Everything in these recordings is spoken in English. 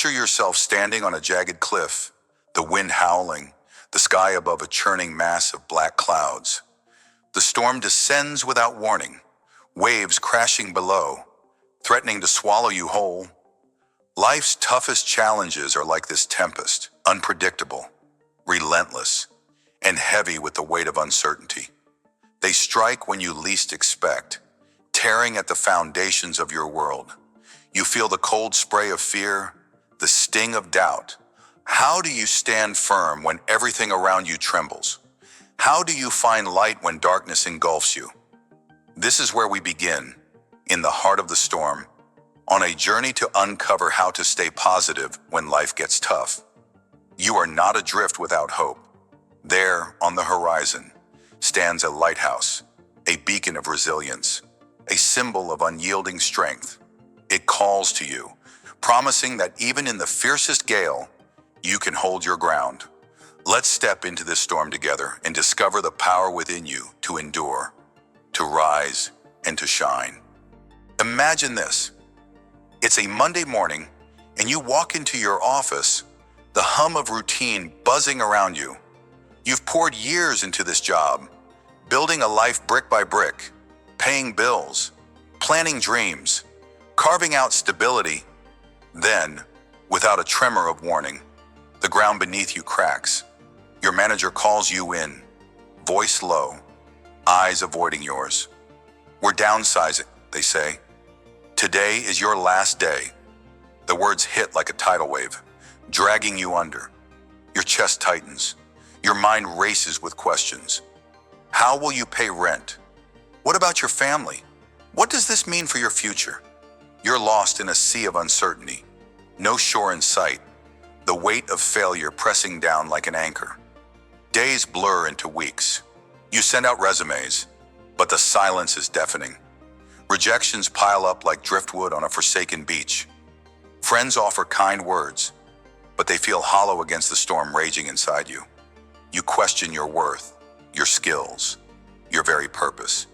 Picture yourself standing on a jagged cliff, the wind howling, the sky above a churning mass of black clouds. The storm descends without warning, waves crashing below, threatening to swallow you whole. Life's toughest challenges are like this tempest, unpredictable, relentless, and heavy with the weight of uncertainty. They strike when you least expect, tearing at the foundations of your world. You feel the cold spray of fear, the sting of doubt. How do you stand firm when everything around you trembles? How do you find light when darkness engulfs you? This is where we begin, in the heart of the storm, on a journey to uncover how to stay positive when life gets tough. You are not adrift without hope. There, on the horizon, stands a lighthouse, a beacon of resilience, a symbol of unyielding strength. It calls to you, promising that even in the fiercest gale, you can hold your ground. Let's step into this storm together and discover the power within you to endure, to rise, and to shine. Imagine this. It's a Monday morning, and you walk into your office, the hum of routine buzzing around you. You've poured years into this job, building a life brick by brick, paying bills, planning dreams, carving out stability. Then, without a tremor of warning, the ground beneath you cracks. Your manager calls you in, voice low, eyes avoiding yours. We're downsizing, they say. Today is your last day. The words hit like a tidal wave, dragging you under. Your chest tightens. Your mind races with questions. How will you pay rent? What about your family? What does this mean for your future? You're lost in a sea of uncertainty. No shore in sight. The weight of failure pressing down like an anchor. Days blur into weeks. You send out resumes, but the silence is deafening. Rejections pile up like driftwood on a forsaken beach. Friends offer kind words, but they feel hollow against the storm raging inside you. You question your worth, your skills, your very purpose.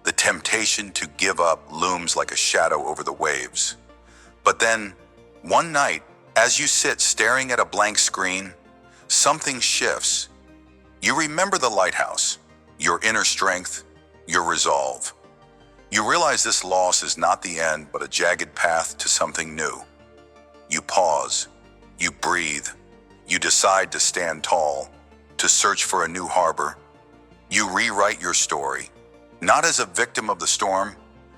The temptation to give up looms like a shadow over the waves. But then, one night, as you sit staring at a blank screen, something shifts. You remember the lighthouse, your inner strength, your resolve. You realize this loss is not the end, but a jagged path to something new. You pause, you breathe, you decide to stand tall, to search for a new harbor. You rewrite your story, not as a victim of the storm,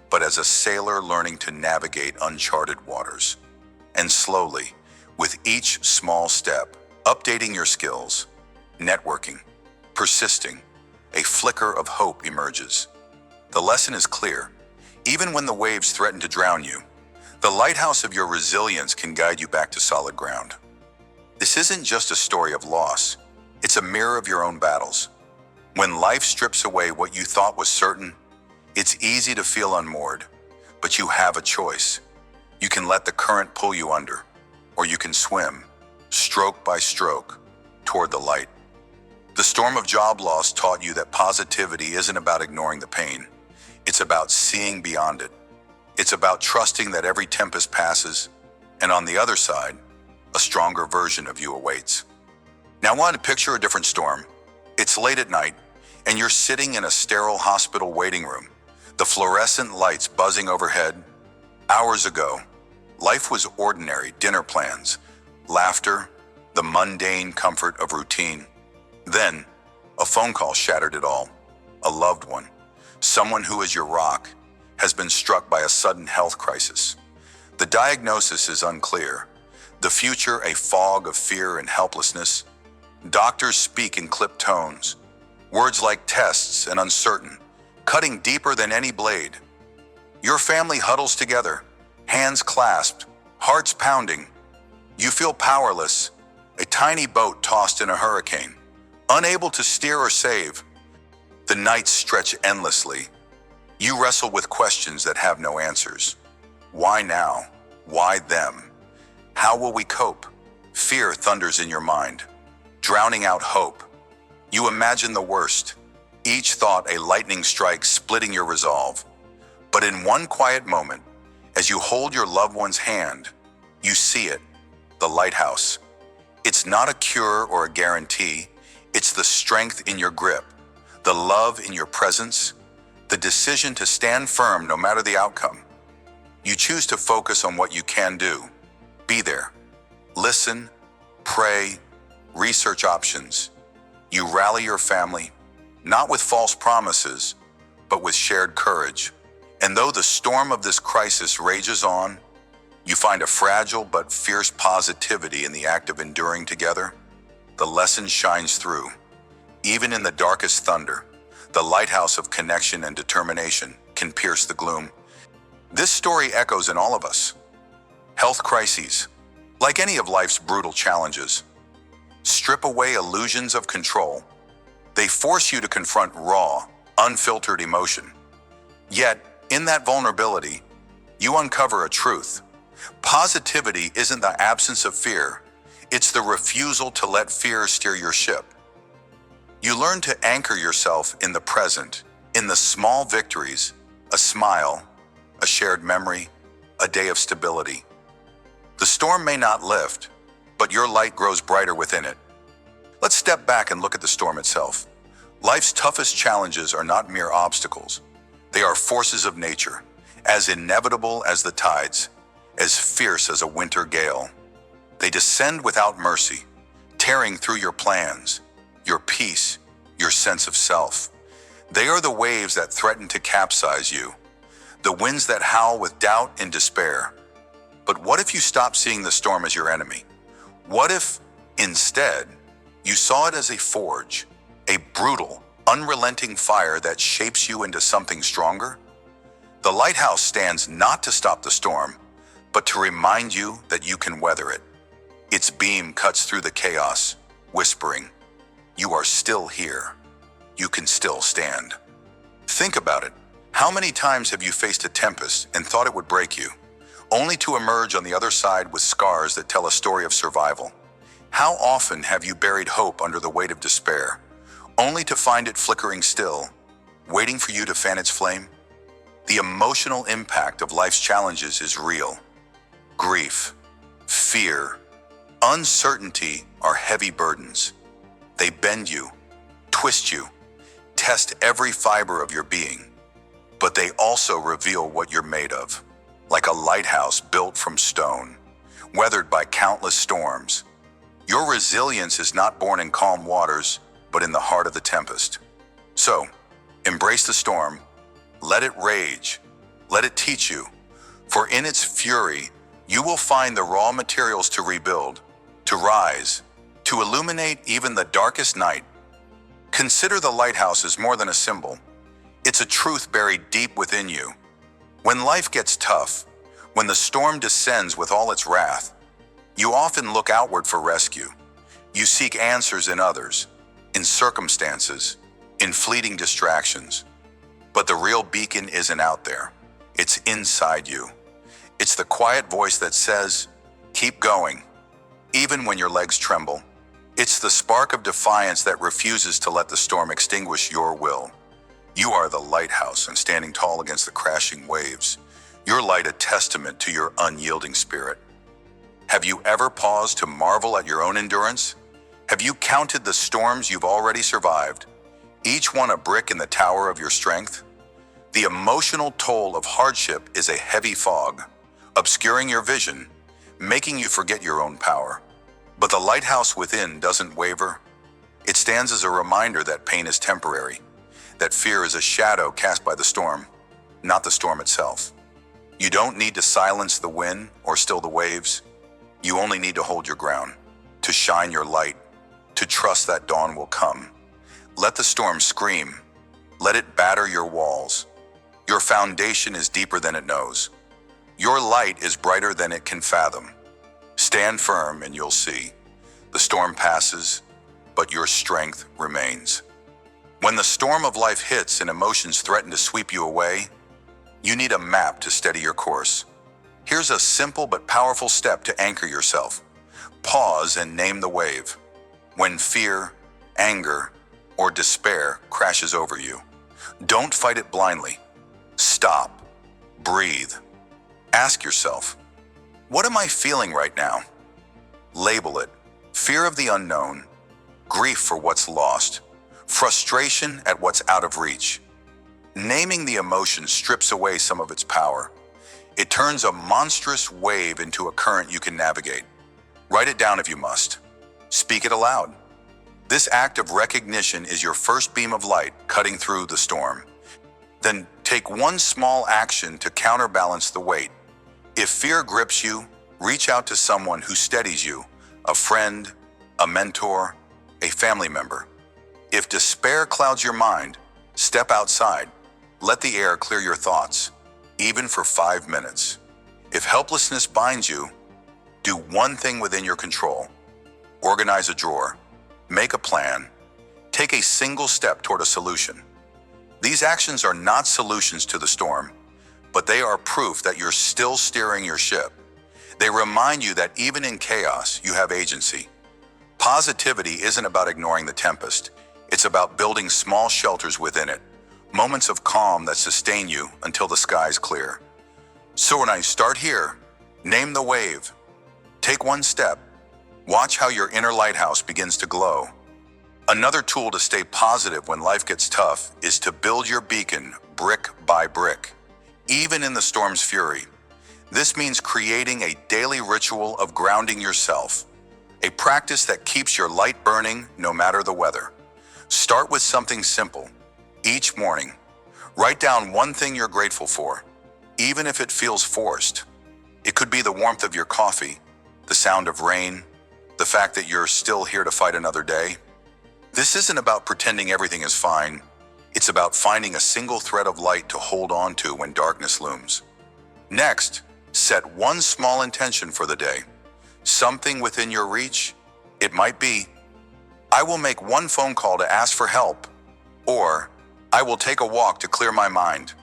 but as a sailor learning to navigate uncharted waters. And slowly, with each small step, updating your skills, networking, persisting, a flicker of hope emerges. The lesson is clear. Even when the waves threaten to drown you, the lighthouse of your resilience can guide you back to solid ground. This isn't just a story of loss. It's a mirror of your own battles. When life strips away what you thought was certain, it's easy to feel unmoored, but you have a choice. You can let the current pull you under, or you can swim, stroke by stroke, toward the light. The storm of job loss taught you that positivity isn't about ignoring the pain. It's about seeing beyond it. It's about trusting that every tempest passes, and on the other side, a stronger version of you awaits. Now I want to picture a different storm. It's late at night, and you're sitting in a sterile hospital waiting room, the fluorescent lights buzzing overhead. Hours ago, life was ordinary: dinner plans, laughter, the mundane comfort of routine. Then, a phone call shattered it all. A loved one, someone who is your rock, has been struck by a sudden health crisis. The diagnosis is unclear. The future a fog of fear and helplessness. Doctors speak in clipped tones, words like tests and uncertain, cutting deeper than any blade. Your family huddles together, hands clasped, hearts pounding. You feel powerless, a tiny boat tossed in a hurricane, unable to steer or save. The nights stretch endlessly. You wrestle with questions that have no answers. Why now? Why them? How will we cope? Fear thunders in your mind, drowning out hope. You imagine the worst, each thought a lightning strike splitting your resolve. But in one quiet moment, as you hold your loved one's hand, you see it. lighthouse. It's not a cure or a guarantee. It's the strength in your grip, the love in your presence, the decision to stand firm no matter the outcome. You choose to focus on what you can do. Be there. Listen, pray, research options. You rally your family, not with false promises, but with shared courage. And though the storm of this crisis rages on, you find a fragile but fierce positivity in the act of enduring together. The lesson shines through. Even in the darkest thunder, the lighthouse of connection and determination can pierce the gloom. This story echoes in all of us. Health crises, like any of life's brutal challenges, strip away illusions of control. They force you to confront raw, unfiltered emotion. Yet, in that vulnerability, you uncover a truth. Positivity isn't the absence of fear, it's the refusal to let fear steer your ship. You learn to anchor yourself in the present, in the small victories, a smile, a shared memory, a day of stability. The storm may not lift, but your light grows brighter within it. Let's step back and look at the storm itself. Life's toughest challenges are not mere obstacles. They are forces of nature, as inevitable as the tides, as fierce as a winter gale. They descend without mercy, tearing through your plans, your peace, your sense of self. They are the waves that threaten to capsize you, the winds that howl with doubt and despair. But what if you stopped seeing the storm as your enemy? What if, instead, you saw it as a forge, a brutal, unrelenting fire that shapes you into something stronger? The lighthouse stands not to stop the storm, but to remind you that you can weather it. Its beam cuts through the chaos, whispering, "You are still here. You can still stand." Think about it. How many times have you faced a tempest and thought it would break you, only to emerge on the other side with scars that tell a story of survival? How often have you buried hope under the weight of despair, only to find it flickering still, waiting for you to fan its flame? The emotional impact of life's challenges is real. Grief, fear, uncertainty are heavy burdens. They bend you, twist you, test every fiber of your being, but they also reveal what you're made of, like a lighthouse built from stone, weathered by countless storms. Your resilience is not born in calm waters, but in the heart of the tempest. So, embrace the storm, let it rage, let it teach you, for in its fury, you will find the raw materials to rebuild, to rise, to illuminate even the darkest night. Consider the lighthouse as more than a symbol. It's a truth buried deep within you. When life gets tough, when the storm descends with all its wrath, you often look outward for rescue. You seek answers in others, in circumstances, in fleeting distractions. But the real beacon isn't out there. It's inside you. It's the quiet voice that says, "Keep going," even when your legs tremble. It's the spark of defiance that refuses to let the storm extinguish your will. You are the lighthouse and standing tall against the crashing waves. Your light a testament to your unyielding spirit. Have you ever paused to marvel at your own endurance? Have you counted the storms you've already survived, each one a brick in the tower of your strength? The emotional toll of hardship is a heavy fog, obscuring your vision, making you forget your own power. But the lighthouse within doesn't waver. It stands as a reminder that pain is temporary, that fear is a shadow cast by the storm, not the storm itself. You don't need to silence the wind or still the waves. You only need to hold your ground, to shine your light, to trust that dawn will come. Let the storm scream. Let it batter your walls. Your foundation is deeper than it knows. Your light is brighter than it can fathom. Stand firm and you'll see. The storm passes, but your strength remains. When the storm of life hits and emotions threaten to sweep you away, you need a map to steady your course. Here's a simple but powerful step to anchor yourself. Pause and name the wave. When fear, anger, or despair crashes over you, don't fight it blindly. Stop. Breathe. Ask yourself, what am I feeling right now? Label it: fear of the unknown, grief for what's lost, frustration at what's out of reach. Naming the emotion strips away some of its power. It turns a monstrous wave into a current you can navigate. Write it down if you must. Speak it aloud. This act of recognition is your first beam of light cutting through the storm. Then take one small action to counterbalance the weight. If fear grips you, reach out to someone who steadies you: a friend, a mentor, a family member. If despair clouds your mind, step outside. Let the air clear your thoughts, even for 5 minutes. If helplessness binds you, do one thing within your control. Organize a drawer, make a plan, take a single step toward a solution. These actions are not solutions to the storm, but they are proof that you're still steering your ship. They remind you that even in chaos, you have agency. Positivity isn't about ignoring the tempest. It's about building small shelters within it, moments of calm that sustain you until the skies clear. So when I start here, name the wave. Take one step. Watch how your inner lighthouse begins to glow. Another tool to stay positive when life gets tough is to build your beacon brick by brick, even in the storm's fury. This means creating a daily ritual of grounding yourself, a practice that keeps your light burning no matter the weather. Start with something simple. Each morning, write down one thing you're grateful for, even if it feels forced. It could be the warmth of your coffee, the sound of rain, the fact that you're still here to fight another day. This isn't about pretending everything is fine. It's about finding a single thread of light to hold on to when darkness looms. Next, set one small intention for the day. Something within your reach. It might be, I will make one phone call to ask for help, or I will take a walk to clear my mind.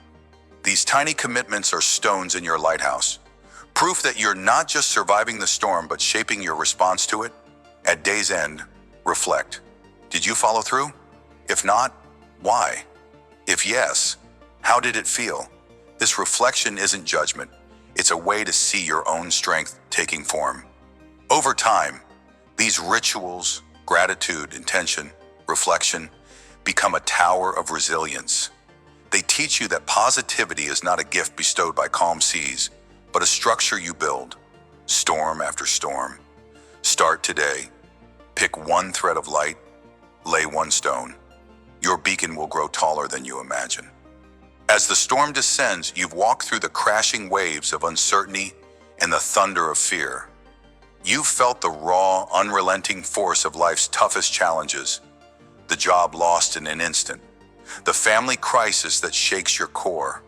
These tiny commitments are stones in your lighthouse, proof that you're not just surviving the storm but shaping your response to it. At day's end, reflect. Did you follow through? If not, why? If yes, how did it feel? This reflection isn't judgment. It's a way to see your own strength taking form. Over time, these rituals, gratitude, intention, reflection, become a tower of resilience. They teach you that positivity is not a gift bestowed by calm seas, but a structure you build, storm after storm. Start today. Pick one thread of light, lay one stone. Your beacon will grow taller than you imagine. As the storm descends, you've walked through the crashing waves of uncertainty and the thunder of fear. You've felt the raw, unrelenting force of life's toughest challenges. The job lost in an instant, the family crisis that shakes your core.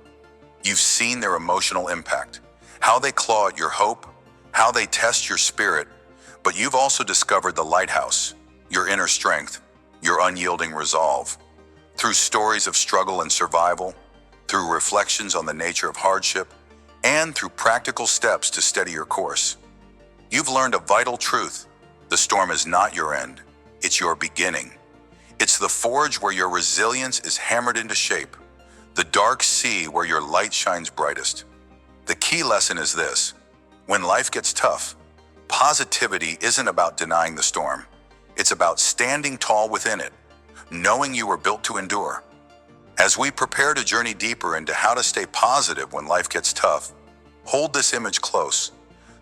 You've seen their emotional impact, how they claw at your hope, how they test your spirit, but you've also discovered the lighthouse, your inner strength, your unyielding resolve. Through stories of struggle and survival, through reflections on the nature of hardship, and through practical steps to steady your course. You've learned a vital truth. The storm is not your end, it's your beginning. It's the forge where your resilience is hammered into shape, the dark sea where your light shines brightest. The key lesson is this: when life gets tough, positivity isn't about denying the storm. It's about standing tall within it, knowing you were built to endure. As we prepare to journey deeper into how to stay positive when life gets tough, hold this image close.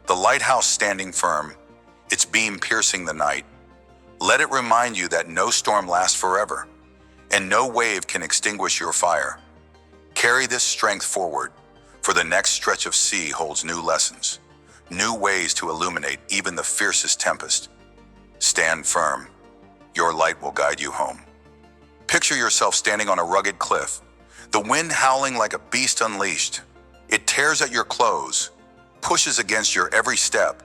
The lighthouse standing firm, its beam piercing the night. Let it remind you that no storm lasts forever, and no wave can extinguish your fire. Carry this strength forward, for the next stretch of sea holds new lessons, new ways to illuminate even the fiercest tempest. Stand firm. Your light will guide you home. Picture yourself standing on a rugged cliff, the wind howling like a beast unleashed. It tears at your clothes, pushes against your every step,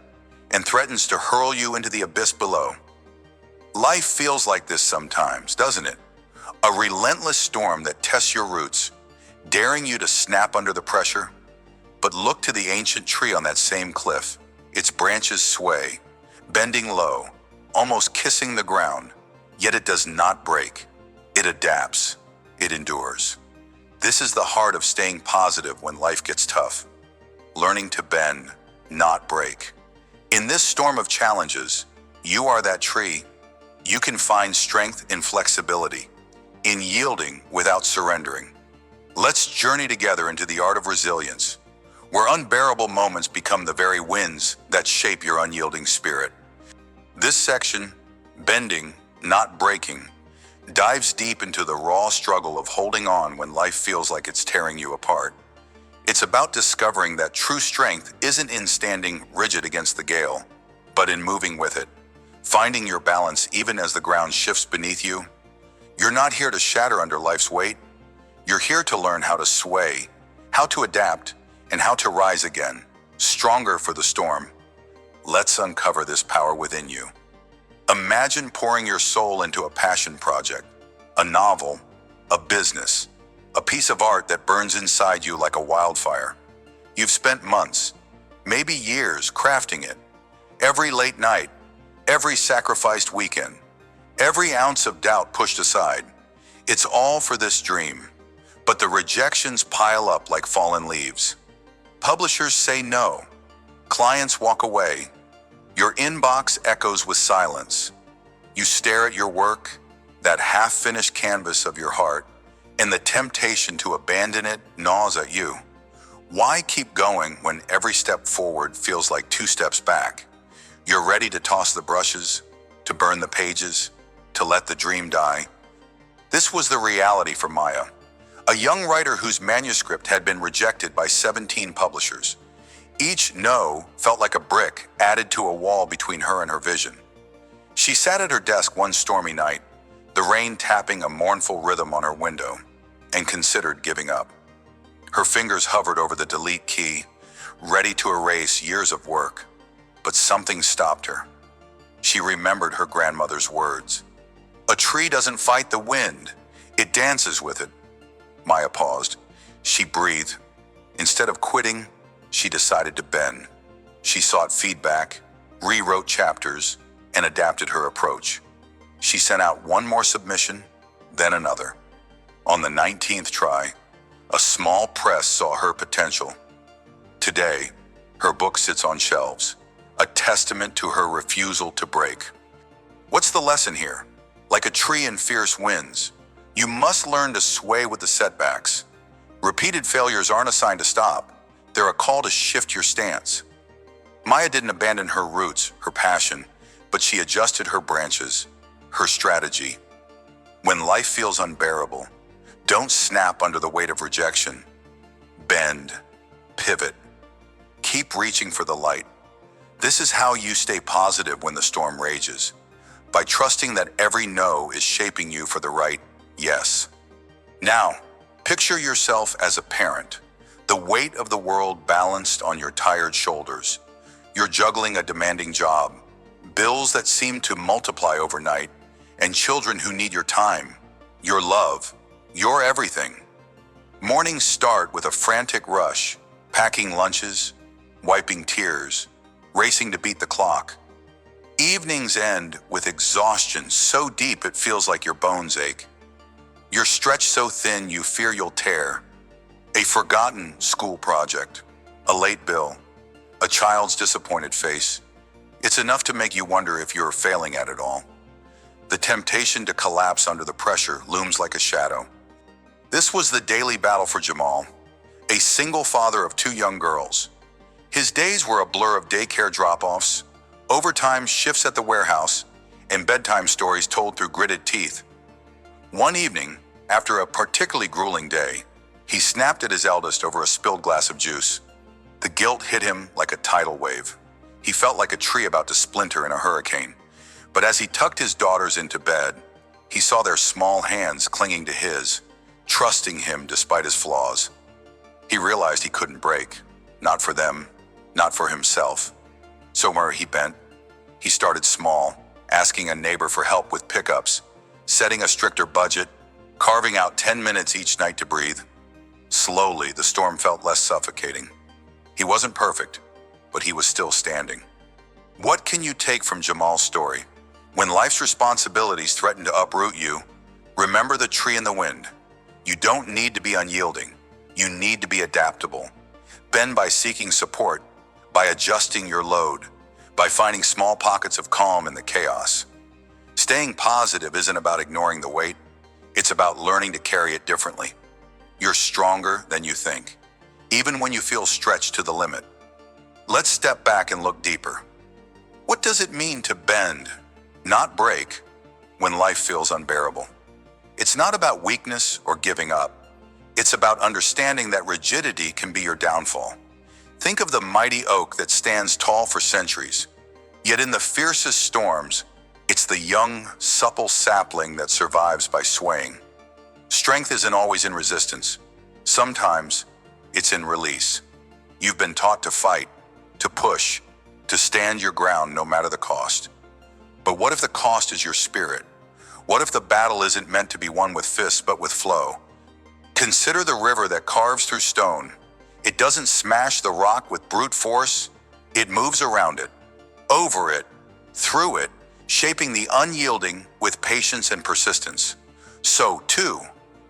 and threatens to hurl you into the abyss below. Life feels like this sometimes, doesn't it? A relentless storm that tests your roots, daring you to snap under the pressure. But look to the ancient tree on that same cliff. Its branches sway, bending low, almost kissing the ground, yet it does not break. It adapts, it endures. This is the heart of staying positive when life gets tough. Learning to bend, not break. In this storm of challenges, you are that tree. You can find strength in flexibility, in yielding without surrendering. Let's journey together into the art of resilience, where unbearable moments become the very winds that shape your unyielding spirit. This section, Bending, Not Breaking, dives deep into the raw struggle of holding on when life feels like it's tearing you apart. It's about discovering that true strength isn't in standing rigid against the gale, but in moving with it, finding your balance even as the ground shifts beneath you. You're not here to shatter under life's weight. You're here to learn how to sway, how to adapt, and how to rise again, stronger for the storm. Let's uncover this power within you. Imagine pouring your soul into a passion project, a novel, a business, a piece of art that burns inside you like a wildfire. You've spent months, maybe years, crafting it. Every late night, every sacrificed weekend, every ounce of doubt pushed aside. It's all for this dream, but the rejections pile up like fallen leaves. Publishers say no. Clients walk away. Your inbox echoes with silence. You stare at your work, that half-finished canvas of your heart, and the temptation to abandon it gnaws at you. Why keep going when every step forward feels like 2 steps back? You're ready to toss the brushes, to burn the pages, to let the dream die. This was the reality for Maya, a young writer whose manuscript had been rejected by 17 publishers. Each no felt like a brick added to a wall between her and her vision. She sat at her desk one stormy night, the rain tapping a mournful rhythm on her window, and considered giving up. Her fingers hovered over the delete key, ready to erase years of work, but something stopped her. She remembered her grandmother's words. "A tree doesn't fight the wind, it dances with it." Maya paused. She breathed. Instead of quitting, she decided to bend. She sought feedback, rewrote chapters, and adapted her approach. She sent out one more submission, then another. On the 19th try, a small press saw her potential. Today, her book sits on shelves, a testament to her refusal to break. What's the lesson here? Like a tree in fierce winds, you must learn to sway with the setbacks. Repeated failures aren't a sign to stop. They're a call to shift your stance. Maya didn't abandon her roots, her passion, but she adjusted her branches, her strategy. When life feels unbearable, don't snap under the weight of rejection. Bend, pivot, keep reaching for the light. This is how you stay positive when the storm rages, by trusting that every no is shaping you for the right yes. Now, picture yourself as a parent, the weight of the world balanced on your tired shoulders. You're juggling a demanding job, bills that seem to multiply overnight, and children who need your time, your love, your everything. Mornings start with a frantic rush, packing lunches, wiping tears, racing to beat the clock. Evenings end with exhaustion so deep it feels like your bones ache. You're stretched so thin you fear you'll tear. A forgotten school project, a late bill, a child's disappointed face. It's enough to make you wonder if you're failing at it all. The temptation to collapse under the pressure looms like a shadow. This was the daily battle for Jamal, a single father of 2 young girls. His days were a blur of daycare drop-offs, overtime shifts at the warehouse, and bedtime stories told through gritted teeth. One evening, after a particularly grueling day, he snapped at his eldest over a spilled glass of juice. The guilt hit him like a tidal wave. He felt like a tree about to splinter in a hurricane. But as he tucked his daughters into bed, he saw their small hands clinging to his, trusting him despite his flaws. He realized he couldn't break, not for them, not for himself. So where he bent, he started small, asking a neighbor for help with pickups, setting a stricter budget, carving out 10 minutes each night to breathe. Slowly, the storm felt less suffocating. He wasn't perfect, but he was still standing. What can you take from Jamal's story? When life's responsibilities threaten to uproot you, remember the tree in the wind. You don't need to be unyielding. You need to be adaptable. Bend by seeking support, by adjusting your load, by finding small pockets of calm in the chaos. Staying positive isn't about ignoring the weight, it's about learning to carry it differently. You're stronger than you think, even when you feel stretched to the limit. Let's step back and look deeper. What does it mean to bend, not break, when life feels unbearable? It's not about weakness or giving up. It's about understanding that rigidity can be your downfall. Think of the mighty oak that stands tall for centuries. Yet in the fiercest storms, it's the young, supple sapling that survives by swaying. Strength isn't always in resistance. Sometimes it's in release. You've been taught to fight, to push, to stand your ground no matter the cost. But what if the cost is your spirit? What if the battle isn't meant to be won with fists but with flow? Consider the river that carves through stone. It doesn't smash the rock with brute force. It moves around it, over it, through it, shaping the unyielding with patience and persistence. So, too,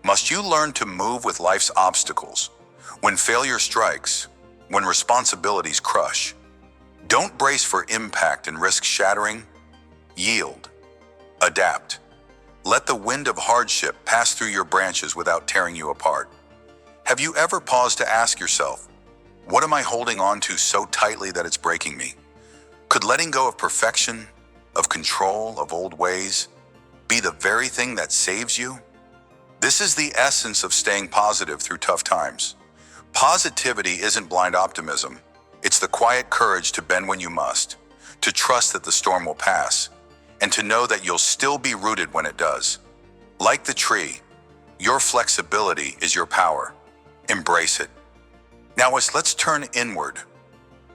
must you learn to move with life's obstacles. When failure strikes, when responsibilities crush, don't brace for impact and risk shattering. Yield. Adapt. Let the wind of hardship pass through your branches without tearing you apart. Have you ever paused to ask yourself, what am I holding on to so tightly that it's breaking me? Could letting go of perfection, of control, of old ways, be the very thing that saves you? This is the essence of staying positive through tough times. Positivity isn't blind optimism. It's the quiet courage to bend when you must, to trust that the storm will pass, and to know that you'll still be rooted when it does. Like the tree, your flexibility is your power. Embrace it. Now let's turn inward.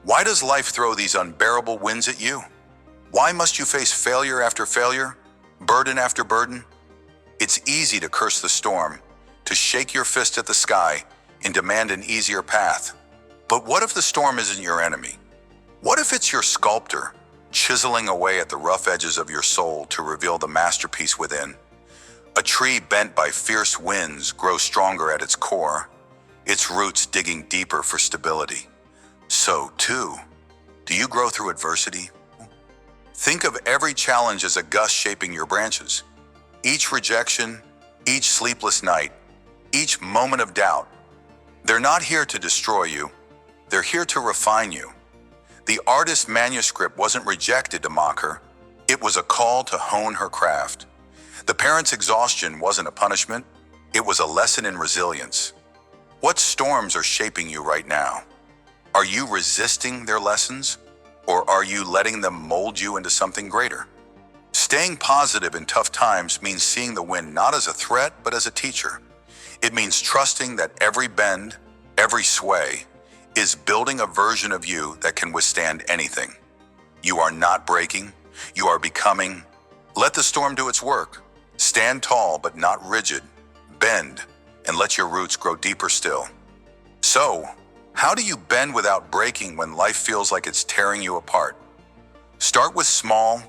Why does life throw these unbearable winds at you? Why must you face failure after failure, burden after burden? It's easy to curse the storm, to shake your fist at the sky and demand an easier path. But what if the storm isn't your enemy? What if it's your sculptor, chiseling away at the rough edges of your soul to reveal the masterpiece within? A tree bent by fierce winds grows stronger at its core, its roots digging deeper for stability. So, too, do you grow through adversity? Think of every challenge as a gust shaping your branches. Each rejection, each sleepless night, each moment of doubt. They're not here to destroy you. They're here to refine you. The artist's manuscript wasn't rejected to mock her. It was a call to hone her craft. The parent's exhaustion wasn't a punishment. It was a lesson in resilience. What storms are shaping you right now? Are you resisting their lessons, or are you letting them mold you into something greater? Staying positive in tough times means seeing the wind not as a threat, but as a teacher. It means trusting that every bend, every sway, is building a version of you that can withstand anything. You are not breaking, you are becoming. Let the storm do its work. Stand tall but not rigid. Bend, and let your roots grow deeper still. So, how do you bend without breaking when life feels like it's tearing you apart? Start with small,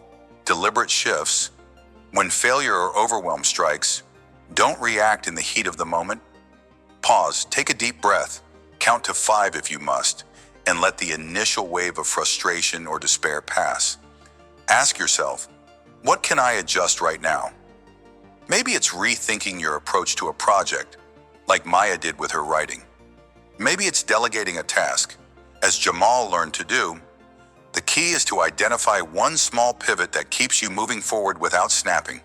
deliberate shifts. When failure or overwhelm strikes, don't react in the heat of the moment. Pause, take a deep breath, count to 5 if you must, and let the initial wave of frustration or despair pass. Ask yourself, what can I adjust right now? Maybe it's rethinking your approach to a project, like Maya did with her writing. Maybe it's delegating a task. As Jamal learned to do, the key is to identify one small pivot that keeps you moving forward without snapping.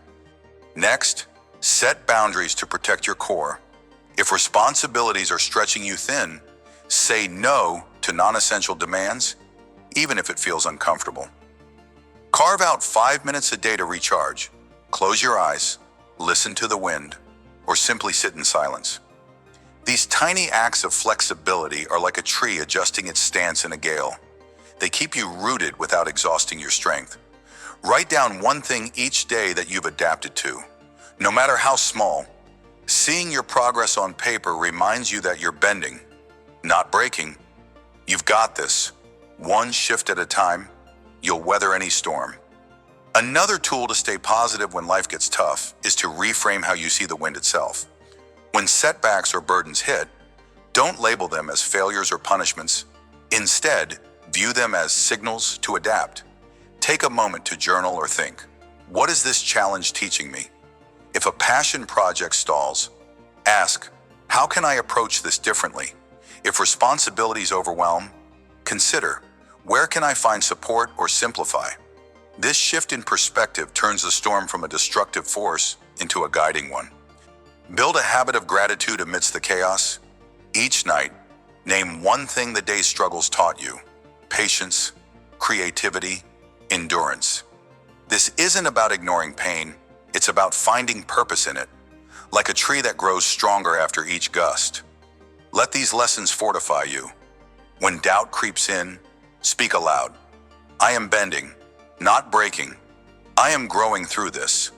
Next, set boundaries to protect your core. If responsibilities are stretching you thin, say no to non-essential demands, even if it feels uncomfortable. Carve out 5 minutes a day to recharge. Close your eyes, listen to the wind, or simply sit in silence. These tiny acts of flexibility are like a tree adjusting its stance in a gale. They keep you rooted without exhausting your strength. Write down one thing each day that you've adapted to, no matter how small. Seeing your progress on paper reminds you that you're bending, not breaking. You've got this. One shift at a time, you'll weather any storm. Another tool to stay positive when life gets tough is to reframe how you see the wind itself. When setbacks or burdens hit, don't label them as failures or punishments. Instead, View them as signals to adapt. Take a moment to journal or think, what is this challenge teaching me? If a passion project stalls, ask, how can I approach this differently? If responsibilities overwhelm, consider, where can I find support or simplify? This shift in perspective turns the storm from a destructive force into a guiding one. Build a habit of gratitude amidst the chaos. Each night, name one thing the day's struggles taught you: patience, creativity, endurance. This isn't about ignoring pain, it's about finding purpose in it, like a tree that grows stronger after each gust. Let these lessons fortify you. When doubt creeps in, speak aloud. I am bending, not breaking. I am growing through this.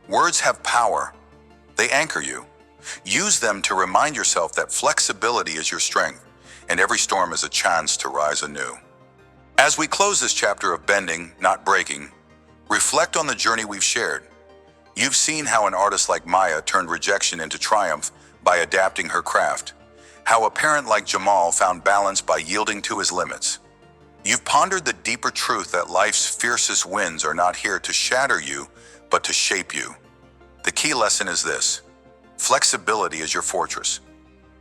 Words have power. They anchor you. Use them to remind yourself that flexibility is your strength, and every storm is a chance to rise anew. As we close this chapter of bending, not breaking, reflect on the journey we've shared. You've seen how an artist like Maya turned rejection into triumph by adapting her craft, how a parent like Jamal found balance by yielding to his limits. You've pondered the deeper truth that life's fiercest winds are not here to shatter you, but to shape you. The key lesson is this: flexibility is your fortress.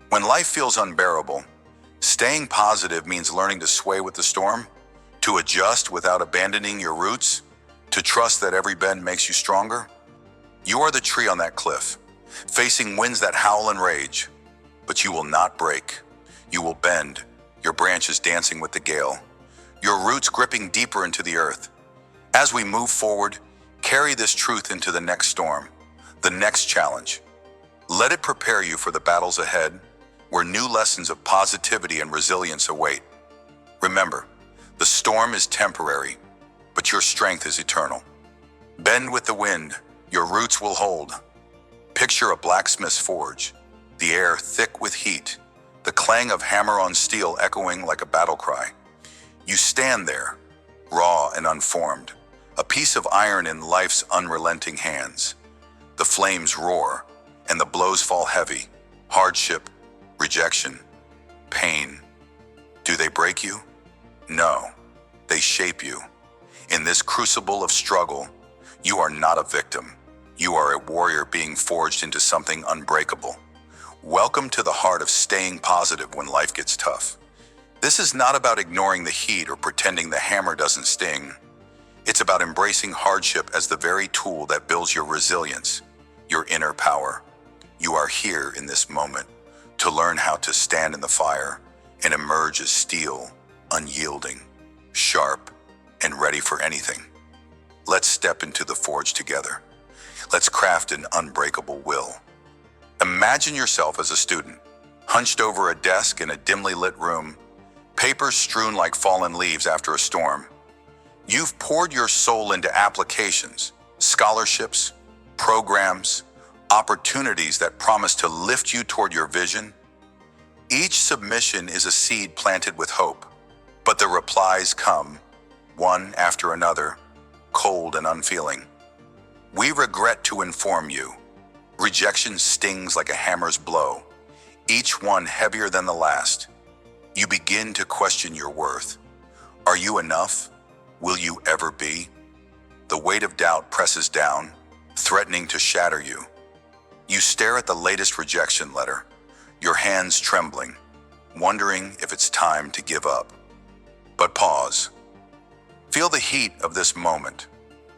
When life feels unbearable, staying positive means learning to sway with the storm, to adjust without abandoning your roots, to trust that every bend makes you stronger. You are the tree on that cliff, facing winds that howl and rage, but you will not break. You will bend, your branches dancing with the gale, your roots gripping deeper into the earth. As we move forward, carry this truth into the next storm, the next challenge. Let it prepare you for the battles ahead, where new lessons of positivity and resilience await. Remember, the storm is temporary, but your strength is eternal. Bend with the wind, your roots will hold. Picture a blacksmith's forge, the air thick with heat, the clang of hammer on steel echoing like a battle cry. You stand there, raw and unformed, a piece of iron in life's unrelenting hands. The flames roar, and the blows fall heavy. Hardship, rejection, pain. Do they break you? No, they shape you. In this crucible of struggle, you are not a victim. You are a warrior being forged into something unbreakable. Welcome to the heart of staying positive when life gets tough. This is not about ignoring the heat or pretending the hammer doesn't sting. It's about embracing hardship as the very tool that builds your resilience, your inner power. You are here in this moment to learn how to stand in the fire and emerge as steel, unyielding, sharp, and ready for anything. Let's step into the forge together. Let's craft an unbreakable will. Imagine yourself as a student, hunched over a desk in a dimly lit room, papers strewn like fallen leaves after a storm. You've poured your soul into applications, scholarships, programs, opportunities that promise to lift you toward your vision. Each submission is a seed planted with hope, but the replies come, one after another, cold and unfeeling. We regret to inform you, rejection stings like a hammer's blow, each one heavier than the last. You begin to question your worth. Are you enough? Will you ever be? The weight of doubt presses down, threatening to shatter you. You stare at the latest rejection letter, your hands trembling, wondering if it's time to give up. But pause. Feel the heat of this moment.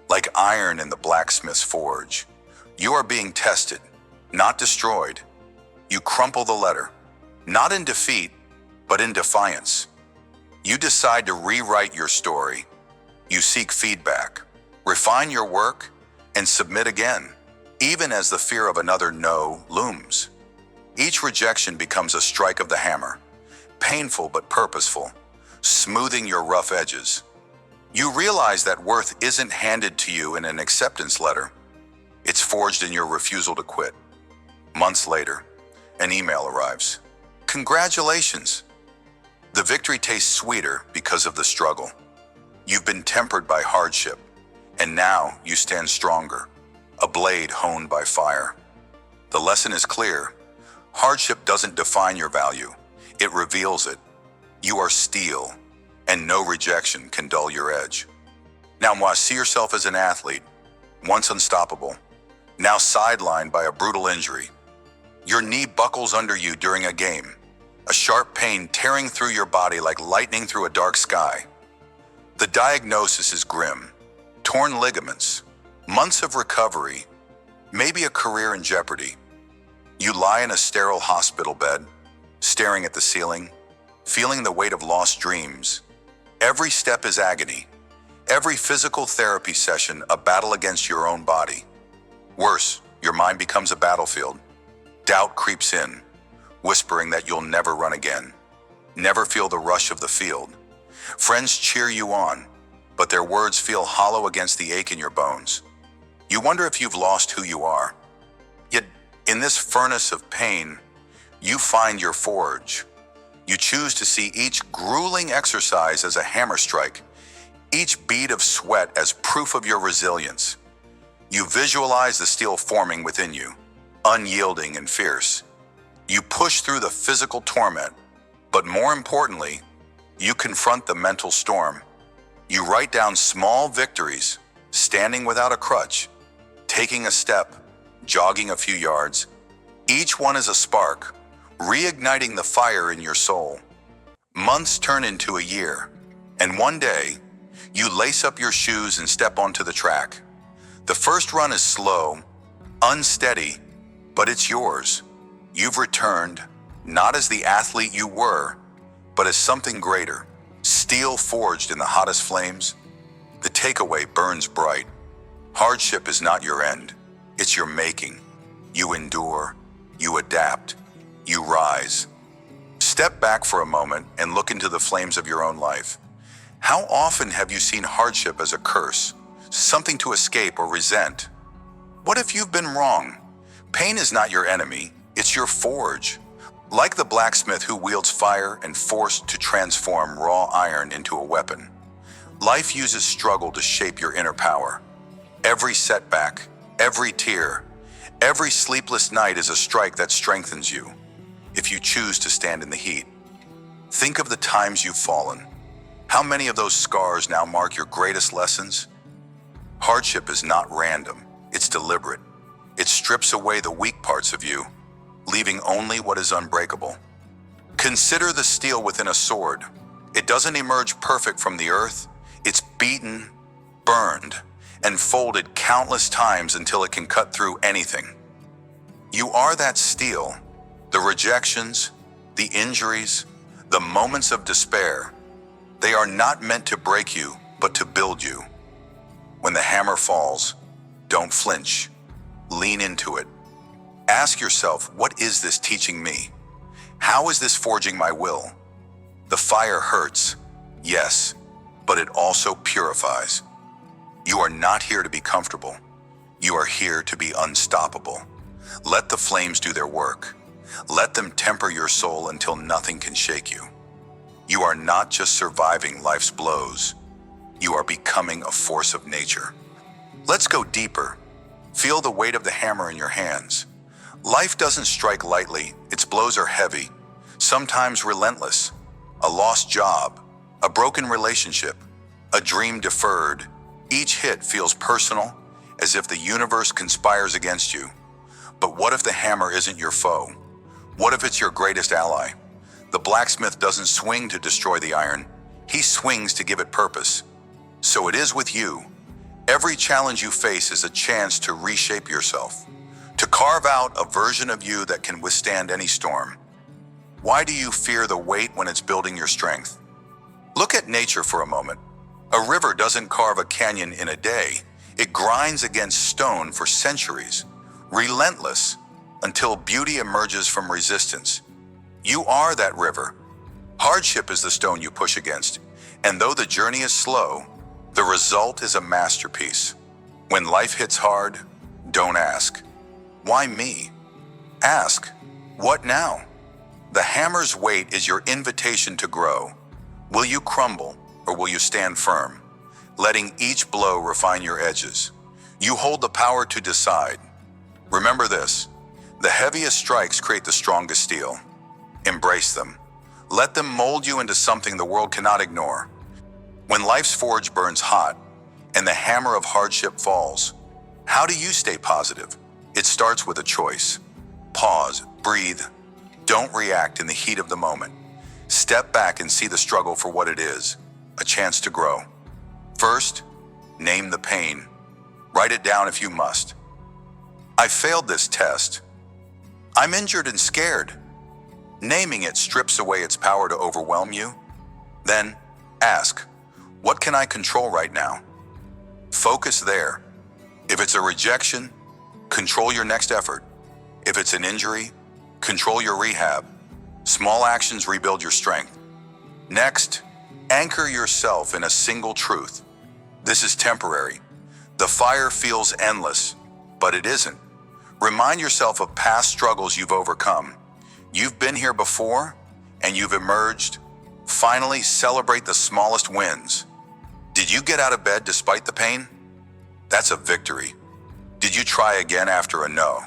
Like iron in the blacksmith's forge, you are being tested, not destroyed. You crumple the letter, not in defeat, but in defiance. You decide to rewrite your story. You seek feedback, refine your work, and submit again, even as the fear of another no looms. Each rejection becomes a strike of the hammer, painful but purposeful, smoothing your rough edges. You realize that worth isn't handed to you in an acceptance letter. It's forged in your refusal to quit. Months later, an email arrives. Congratulations! The victory tastes sweeter because of the struggle. You've been tempered by hardship, and now you stand stronger, a blade honed by fire. The lesson is clear. Hardship doesn't define your value. It reveals it. You are steel, and no rejection can dull your edge. Now, see yourself as an athlete, once unstoppable, now sidelined by a brutal injury. Your knee buckles under you during a game, a sharp pain tearing through your body like lightning through a dark sky. The diagnosis is grim: torn ligaments, months of recovery, maybe a career in jeopardy. You lie in a sterile hospital bed, staring at the ceiling, feeling the weight of lost dreams. Every step is agony. Every physical therapy session a battle against your own body. Worse, your mind becomes a battlefield. Doubt creeps in, whispering that you'll never run again, never feel the rush of the field. Friends cheer you on, but their words feel hollow against the ache in your bones. You wonder if you've lost who you are. Yet, in this furnace of pain, you find your forge. You choose to see each grueling exercise as a hammer strike, each bead of sweat as proof of your resilience. You visualize the steel forming within you, unyielding and fierce. You push through the physical torment, but more importantly, you confront the mental storm. You write down small victories, standing without a crutch, taking a step, jogging a few yards. Each one is a spark, reigniting the fire in your soul. Months turn into a year, and one day, you lace up your shoes and step onto the track. The first run is slow, unsteady, but it's yours. You've returned, not as the athlete you were, but as something greater, steel forged in the hottest flames. The takeaway burns bright. Hardship is not your end, it's your making. You endure, you adapt, you rise. Step back for a moment and look into the flames of your own life. How often have you seen hardship as a curse, something to escape or resent? What if you've been wrong? Pain is not your enemy, it's your forge. Like the blacksmith who wields fire and force to transform raw iron into a weapon, life uses struggle to shape your inner power. Every setback, every tear, every sleepless night is a strike that strengthens you, if you choose to stand in the heat. Think of the times you've fallen. How many of those scars now mark your greatest lessons? Hardship is not random, it's deliberate. It strips away the weak parts of you, leaving only what is unbreakable. Consider the steel within a sword. It doesn't emerge perfect from the earth. It's beaten, burned, and folded countless times until it can cut through anything. You are that steel. The rejections, the injuries, the moments of despair, they are not meant to break you, but to build you. When the hammer falls, don't flinch. Lean into it. Ask yourself, what is this teaching me? How is this forging my will? The fire hurts, yes, but it also purifies. You are not here to be comfortable. You are here to be unstoppable. Let the flames do their work. Let them temper your soul until nothing can shake you. You are not just surviving life's blows. You are becoming a force of nature. Let's go deeper. Feel the weight of the hammer in your hands. Life doesn't strike lightly. Its blows are heavy, sometimes relentless. A lost job, a broken relationship, a dream deferred. Each hit feels personal, as if the universe conspires against you. But what if the hammer isn't your foe? What if it's your greatest ally? The blacksmith doesn't swing to destroy the iron. He swings to give it purpose. So it is with you. Every challenge you face is a chance to reshape yourself, to carve out a version of you that can withstand any storm. Why do you fear the weight when it's building your strength? Look at nature for a moment. A river doesn't carve a canyon in a day. It grinds against stone for centuries, relentless, until beauty emerges from resistance. You are that river. Hardship is the stone you push against, and though the journey is slow, the result is a masterpiece. When life hits hard, don't ask, why me? Ask, what now? The hammer's weight is your invitation to grow. Will you crumble, or will you stand firm, letting each blow refine your edges? You hold the power to decide. Remember this, the heaviest strikes create the strongest steel. Embrace them. Let them mold you into something the world cannot ignore. When life's forge burns hot and the hammer of hardship falls, how do you stay positive? It starts with a choice. Pause, breathe. Don't react in the heat of the moment. Step back and see the struggle for what it is, a chance to grow. First, name the pain. Write it down if you must. I failed this test. I'm injured and scared. Naming it strips away its power to overwhelm you. Then, ask, what can I control right now? Focus there. If it's a rejection, control your next effort. If it's an injury, control your rehab. Small actions rebuild your strength. Next, anchor yourself in a single truth. This is temporary. The fire feels endless, but it isn't. Remind yourself of past struggles you've overcome. You've been here before, and you've emerged. Finally, celebrate the smallest wins. Did you get out of bed despite the pain? That's a victory. Did you try again after a no?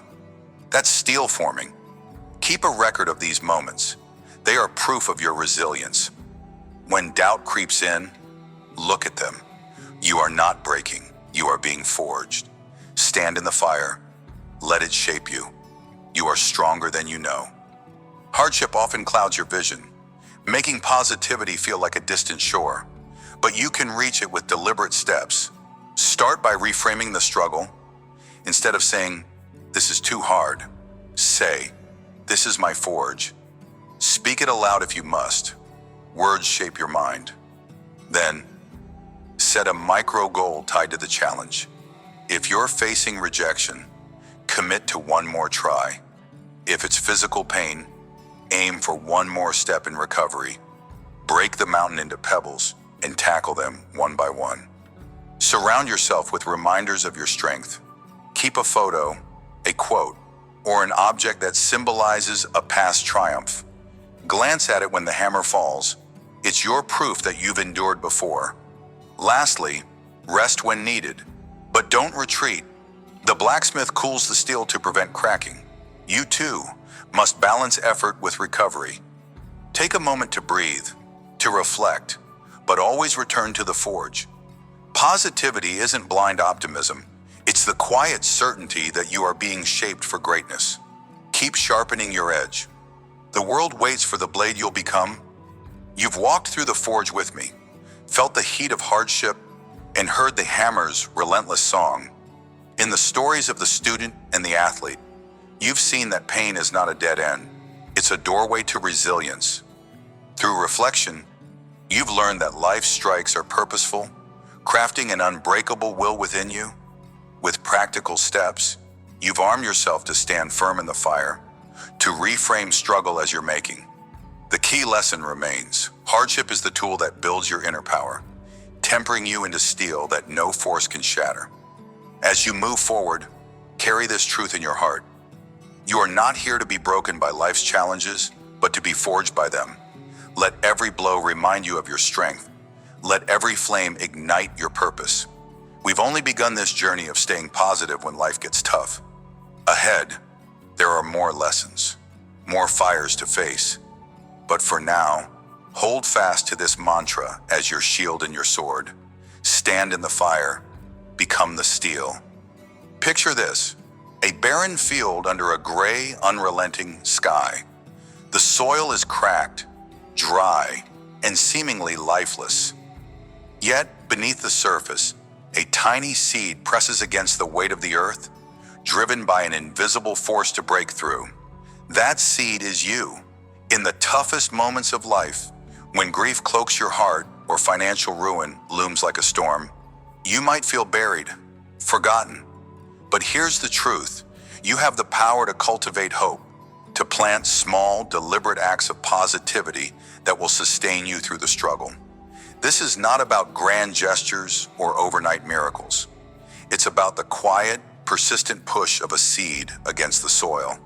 That's steel forming. Keep a record of these moments. They are proof of your resilience. When doubt creeps in, look at them. You are not breaking. You are being forged. Stand in the fire. Let it shape you. You are stronger than you know. Hardship often clouds your vision, making positivity feel like a distant shore. But you can reach it with deliberate steps. Start by reframing the struggle. Instead of saying, "This is too hard," say, "This is my forge." Speak it aloud if you must. Words shape your mind. Then, set a micro goal tied to the challenge. If you're facing rejection, commit to one more try. If it's physical pain, aim for one more step in recovery. Break the mountain into pebbles and tackle them one by one. Surround yourself with reminders of your strength. Keep a photo, a quote, or an object that symbolizes a past triumph. Glance at it when the hammer falls. It's your proof that you've endured before. Lastly, rest when needed, but don't retreat. The blacksmith cools the steel to prevent cracking. You too must balance effort with recovery. Take a moment to breathe, to reflect, but always return to the forge. Positivity isn't blind optimism. It's the quiet certainty that you are being shaped for greatness. Keep sharpening your edge. The world waits for the blade you'll become. You've walked through the forge with me, felt the heat of hardship, and heard the hammer's relentless song. In the stories of the student and the athlete, you've seen that pain is not a dead end. It's a doorway to resilience. Through reflection, you've learned that life's strikes are purposeful, crafting an unbreakable will within you. With practical steps, you've armed yourself to stand firm in the fire, to reframe struggle as you're making. The key lesson remains. Hardship is the tool that builds your inner power, tempering you into steel that no force can shatter. As you move forward, carry this truth in your heart. You are not here to be broken by life's challenges, but to be forged by them. Let every blow remind you of your strength. Let every flame ignite your purpose. We've only begun this journey of staying positive when life gets tough. Ahead, there are more lessons, more fires to face. But for now, hold fast to this mantra as your shield and your sword. Stand in the fire, become the steel. Picture this, a barren field under a gray, unrelenting sky. The soil is cracked, dry, and seemingly lifeless. Yet, beneath the surface, a tiny seed presses against the weight of the earth, driven by an invisible force to break through. That seed is you. In the toughest moments of life, when grief cloaks your heart or financial ruin looms like a storm, you might feel buried, forgotten. But here's the truth. You have the power to cultivate hope, to plant small, deliberate acts of positivity that will sustain you through the struggle. This is not about grand gestures or overnight miracles. It's about the quiet, persistent push of a seed against the soil.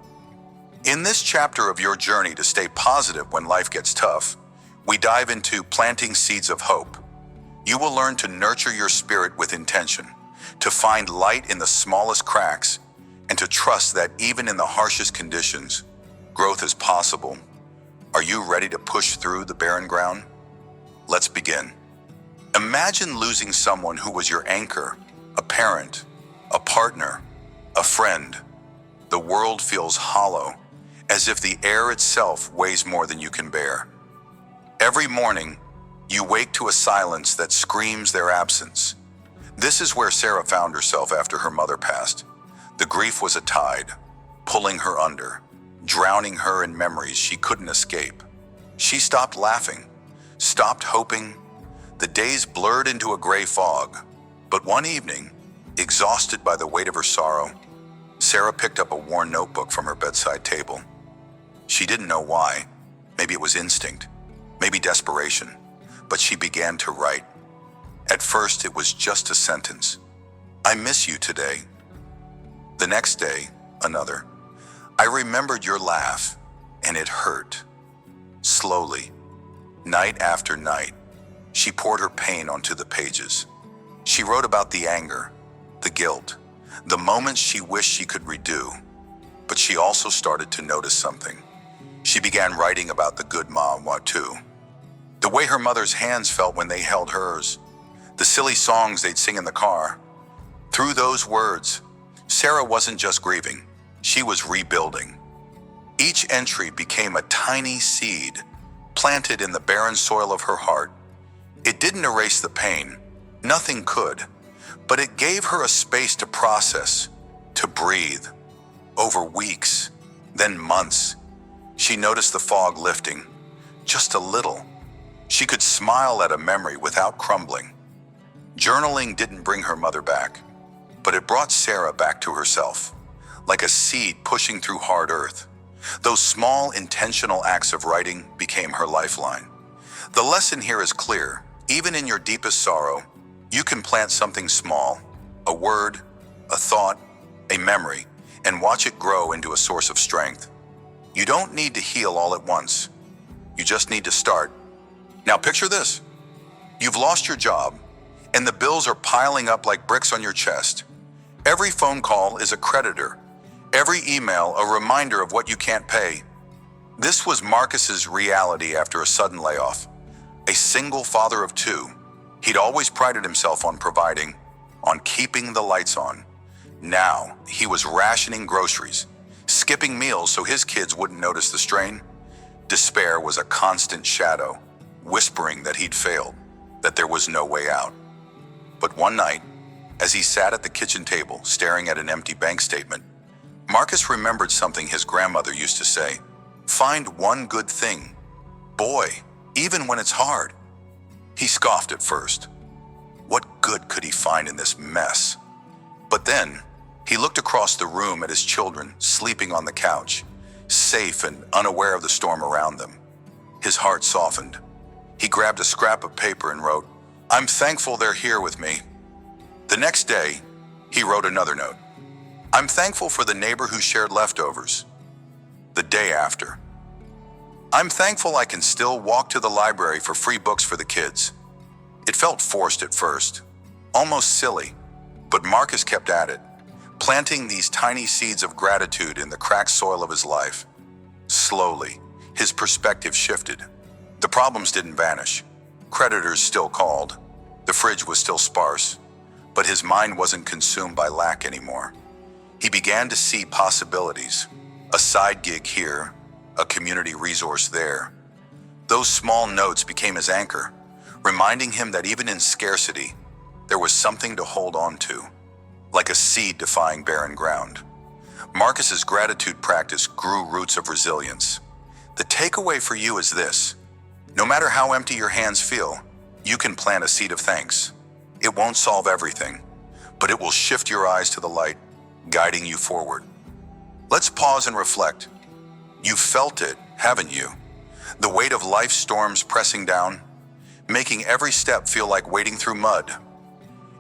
In this chapter of your journey to stay positive when life gets tough, we dive into planting seeds of hope. You will learn to nurture your spirit with intention, to find light in the smallest cracks, and to trust that even in the harshest conditions, growth is possible. Are you ready to push through the barren ground? Let's begin. Imagine losing someone who was your anchor, a parent, a partner, a friend. The world feels hollow, as if the air itself weighs more than you can bear. Every morning, you wake to a silence that screams their absence. This is where Sarah found herself after her mother passed. The grief was a tide, pulling her under, drowning her in memories she couldn't escape. She stopped laughing, stopped hoping. The days blurred into a gray fog. But one evening, exhausted by the weight of her sorrow, Sarah picked up a worn notebook from her bedside table. She didn't know why. Maybe it was instinct, maybe desperation, but she began to write. At first, it was just a sentence. I miss you today. The next day, another. I remembered your laugh, and it hurt. Slowly, night after night, she poured her pain onto the pages. She wrote about the anger, the guilt, the moments she wished she could redo. But she also started to notice something. She began writing about the good mom too. The way her mother's hands felt when they held hers, the silly songs they'd sing in the car. Through those words, Sarah wasn't just grieving, she was rebuilding. Each entry became a tiny seed planted in the barren soil of her heart. It didn't erase the pain, nothing could, but it gave her a space to process, to breathe. Over weeks, then months, she noticed the fog lifting, just a little. She could smile at a memory without crumbling. Journaling didn't bring her mother back, but it brought Sarah back to herself, like a seed pushing through hard earth. Those small, intentional acts of writing became her lifeline. The lesson here is clear. Even in your deepest sorrow, you can plant something small, a word, a thought, a memory, and watch it grow into a source of strength. You don't need to heal all at once. You just need to start. Now picture this. You've lost your job, and the bills are piling up like bricks on your chest. Every phone call is a creditor. Every email a reminder of what you can't pay. This was Marcus's reality after a sudden layoff. A single father of two, he'd always prided himself on providing, on keeping the lights on. Now, he was rationing groceries, skipping meals so his kids wouldn't notice the strain. Despair was a constant shadow, whispering that he'd failed, that there was no way out. But one night, as he sat at the kitchen table staring at an empty bank statement, Marcus remembered something his grandmother used to say, "Find one good thing. Boy, even when it's hard." He scoffed at first. What good could he find in this mess? But then, he looked across the room at his children sleeping on the couch, safe and unaware of the storm around them. His heart softened. He grabbed a scrap of paper and wrote, "I'm thankful they're here with me." The next day, he wrote another note. "I'm thankful for the neighbor who shared leftovers." The day after, "I'm thankful I can still walk to the library for free books for the kids." It felt forced at first, almost silly, but Marcus kept at it, planting these tiny seeds of gratitude in the cracked soil of his life. Slowly, his perspective shifted. The problems didn't vanish. Creditors still called. The fridge was still sparse, but his mind wasn't consumed by lack anymore. He began to see possibilities, a side gig here, a community resource there. Those small notes became his anchor, reminding him that even in scarcity, there was something to hold on to, like a seed defying barren ground. Marcus's gratitude practice grew roots of resilience. The takeaway for you is this: no matter how empty your hands feel, you can plant a seed of thanks. It won't solve everything, but it will shift your eyes to the light, guiding you forward. Let's pause and reflect. You've felt it, haven't you? The weight of life's storms pressing down, making every step feel like wading through mud.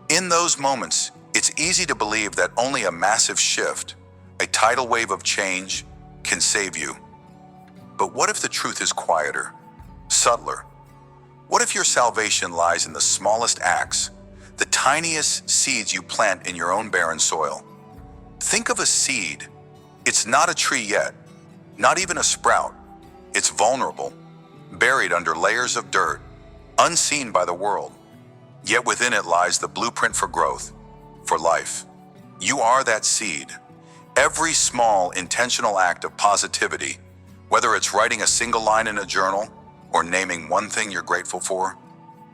In those moments, it's easy to believe that only a massive shift, a tidal wave of change, can save you. But what if the truth is quieter, subtler? What if your salvation lies in the smallest acts, the tiniest seeds you plant in your own barren soil? Think of a seed. It's not a tree yet, not even a sprout. It's vulnerable, buried under layers of dirt, unseen by the world. Yet within it lies the blueprint for growth, for life. You are that seed. Every small, intentional act of positivity, whether it's writing a single line in a journal or naming one thing you're grateful for,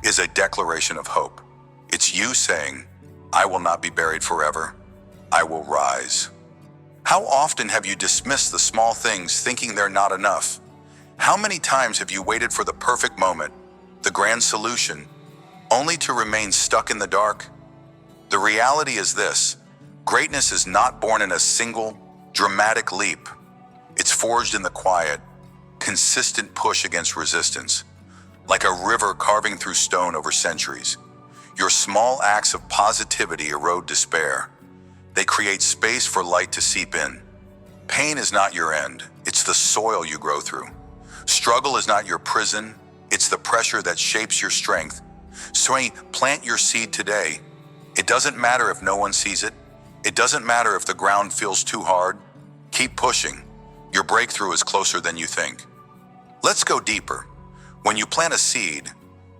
is a declaration of hope. It's you saying, I will not be buried forever. I will rise. How often have you dismissed the small things thinking they're not enough? How many times have you waited for the perfect moment, the grand solution, only to remain stuck in the dark? The reality is this: greatness is not born in a single, dramatic leap. It's forged in the quiet, consistent push against resistance, like a river carving through stone over centuries. Your small acts of positivity erode despair. They create space for light to seep in. Pain is not your end, it's the soil you grow through. Struggle is not your prison, it's the pressure that shapes your strength. So plant your seed today. It doesn't matter if no one sees it. It doesn't matter if the ground feels too hard. Keep pushing. Your breakthrough is closer than you think. Let's go deeper. When you plant a seed,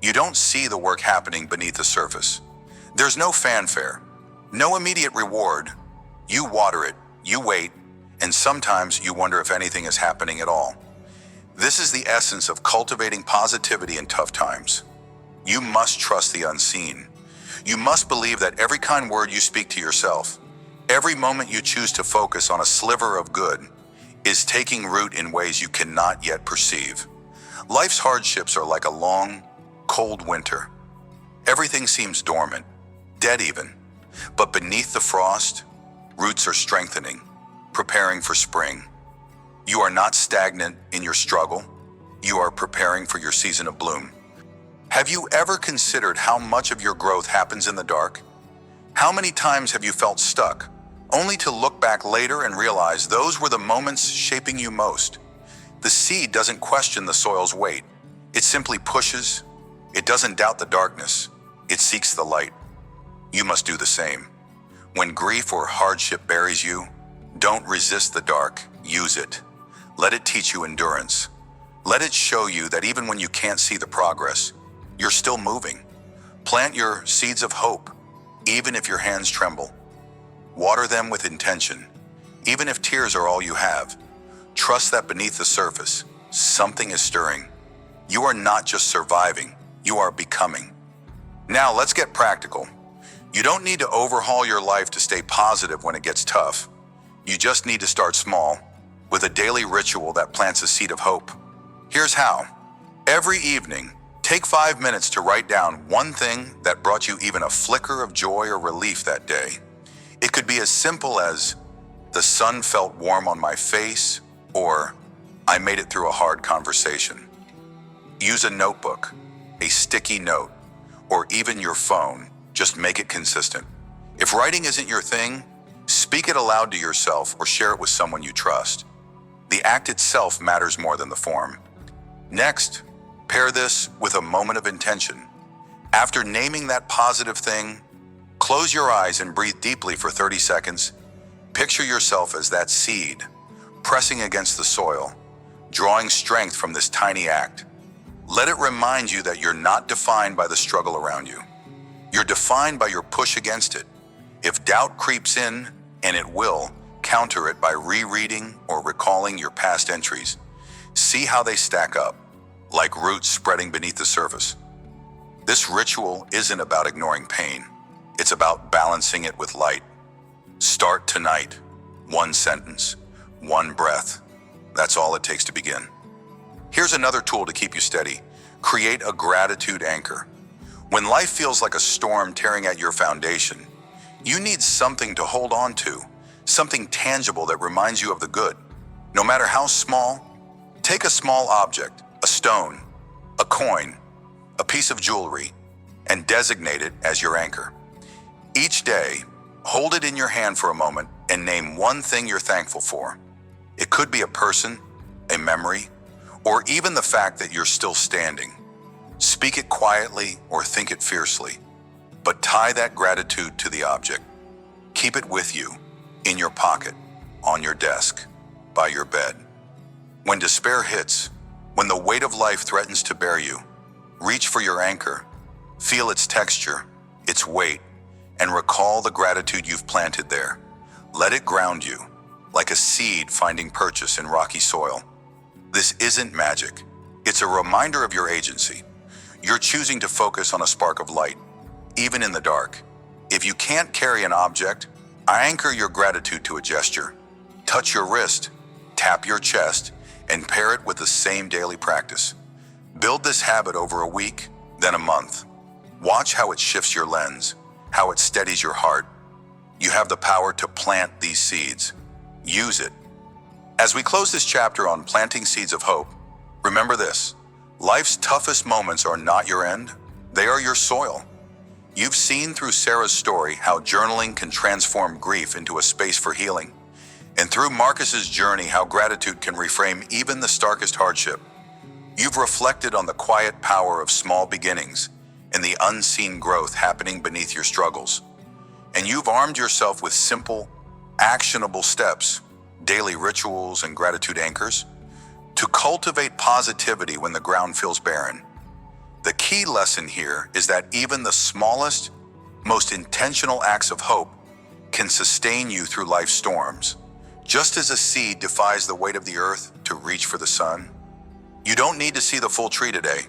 you don't see the work happening beneath the surface. There's no fanfare, no immediate reward. You water it, you wait, and sometimes you wonder if anything is happening at all. This is the essence of cultivating positivity in tough times. You must trust the unseen. You must believe that every kind word you speak to yourself, every moment you choose to focus on a sliver of good, is taking root in ways you cannot yet perceive. Life's hardships are like a long, cold winter. Everything seems dormant, dead even. But beneath the frost, roots are strengthening, preparing for spring. You are not stagnant in your struggle. You are preparing for your season of bloom. Have you ever considered how much of your growth happens in the dark? How many times have you felt stuck, only to look back later and realize those were the moments shaping you most? The seed doesn't question the soil's weight. It simply pushes. It doesn't doubt the darkness. It seeks the light. You must do the same. When grief or hardship buries you, don't resist the dark. Use it. Let it teach you endurance. Let it show you that even when you can't see the progress, you're still moving. Plant your seeds of hope, even if your hands tremble. Water them with intention, even if tears are all you have. Trust that beneath the surface, something is stirring. You are not just surviving, you are becoming. Now let's get practical. You don't need to overhaul your life to stay positive when it gets tough. You just need to start small, with a daily ritual that plants a seed of hope. Here's how. Every evening, take 5 minutes to write down one thing that brought you even a flicker of joy or relief that day. It could be as simple as, the sun felt warm on my face, or I made it through a hard conversation. Use a notebook, a sticky note, or even your phone. Just make it consistent. If writing isn't your thing, speak it aloud to yourself or share it with someone you trust. The act itself matters more than the form. Next, pair this with a moment of intention. After naming that positive thing, close your eyes and breathe deeply for 30 seconds. Picture yourself as that seed, pressing against the soil, drawing strength from this tiny act. Let it remind you that you're not defined by the struggle around you. You're defined by your push against it. If doubt creeps in, and it will, counter it by rereading or recalling your past entries. See how they stack up, like roots spreading beneath the surface. This ritual isn't about ignoring pain. It's about balancing it with light. Start tonight. One sentence, one breath. That's all it takes to begin. Here's another tool to keep you steady. Create a gratitude anchor. When life feels like a storm tearing at your foundation, you need something to hold on to, something tangible that reminds you of the good. No matter how small, take a small object, a stone, a coin, a piece of jewelry, and designate it as your anchor. Each day, hold it in your hand for a moment and name one thing you're thankful for. It could be a person, a memory, or even the fact that you're still standing. Speak it quietly or think it fiercely, but tie that gratitude to the object. Keep it with you, in your pocket, on your desk, by your bed. When despair hits, when the weight of life threatens to bear you, reach for your anchor. Feel its texture, its weight, and recall the gratitude you've planted there. Let it ground you, like a seed finding purchase in rocky soil. This isn't magic. It's a reminder of your agency. You're choosing to focus on a spark of light, even in the dark. If you can't carry an object, anchor your gratitude to a gesture. Touch your wrist, tap your chest, and pair it with the same daily practice. Build this habit over a week, then a month. Watch how it shifts your lens, how it steadies your heart. You have the power to plant these seeds. Use it. As we close this chapter on planting seeds of hope, remember this: life's toughest moments are not your end, they are your soil. You've seen through Sarah's story how journaling can transform grief into a space for healing, and through Marcus's journey how gratitude can reframe even the starkest hardship. You've reflected on the quiet power of small beginnings and the unseen growth happening beneath your struggles. And you've armed yourself with simple, actionable steps, daily rituals and gratitude anchors, to cultivate positivity when the ground feels barren. The key lesson here is that even the smallest, most intentional acts of hope can sustain you through life's storms. Just as a seed defies the weight of the earth to reach for the sun, you don't need to see the full tree today.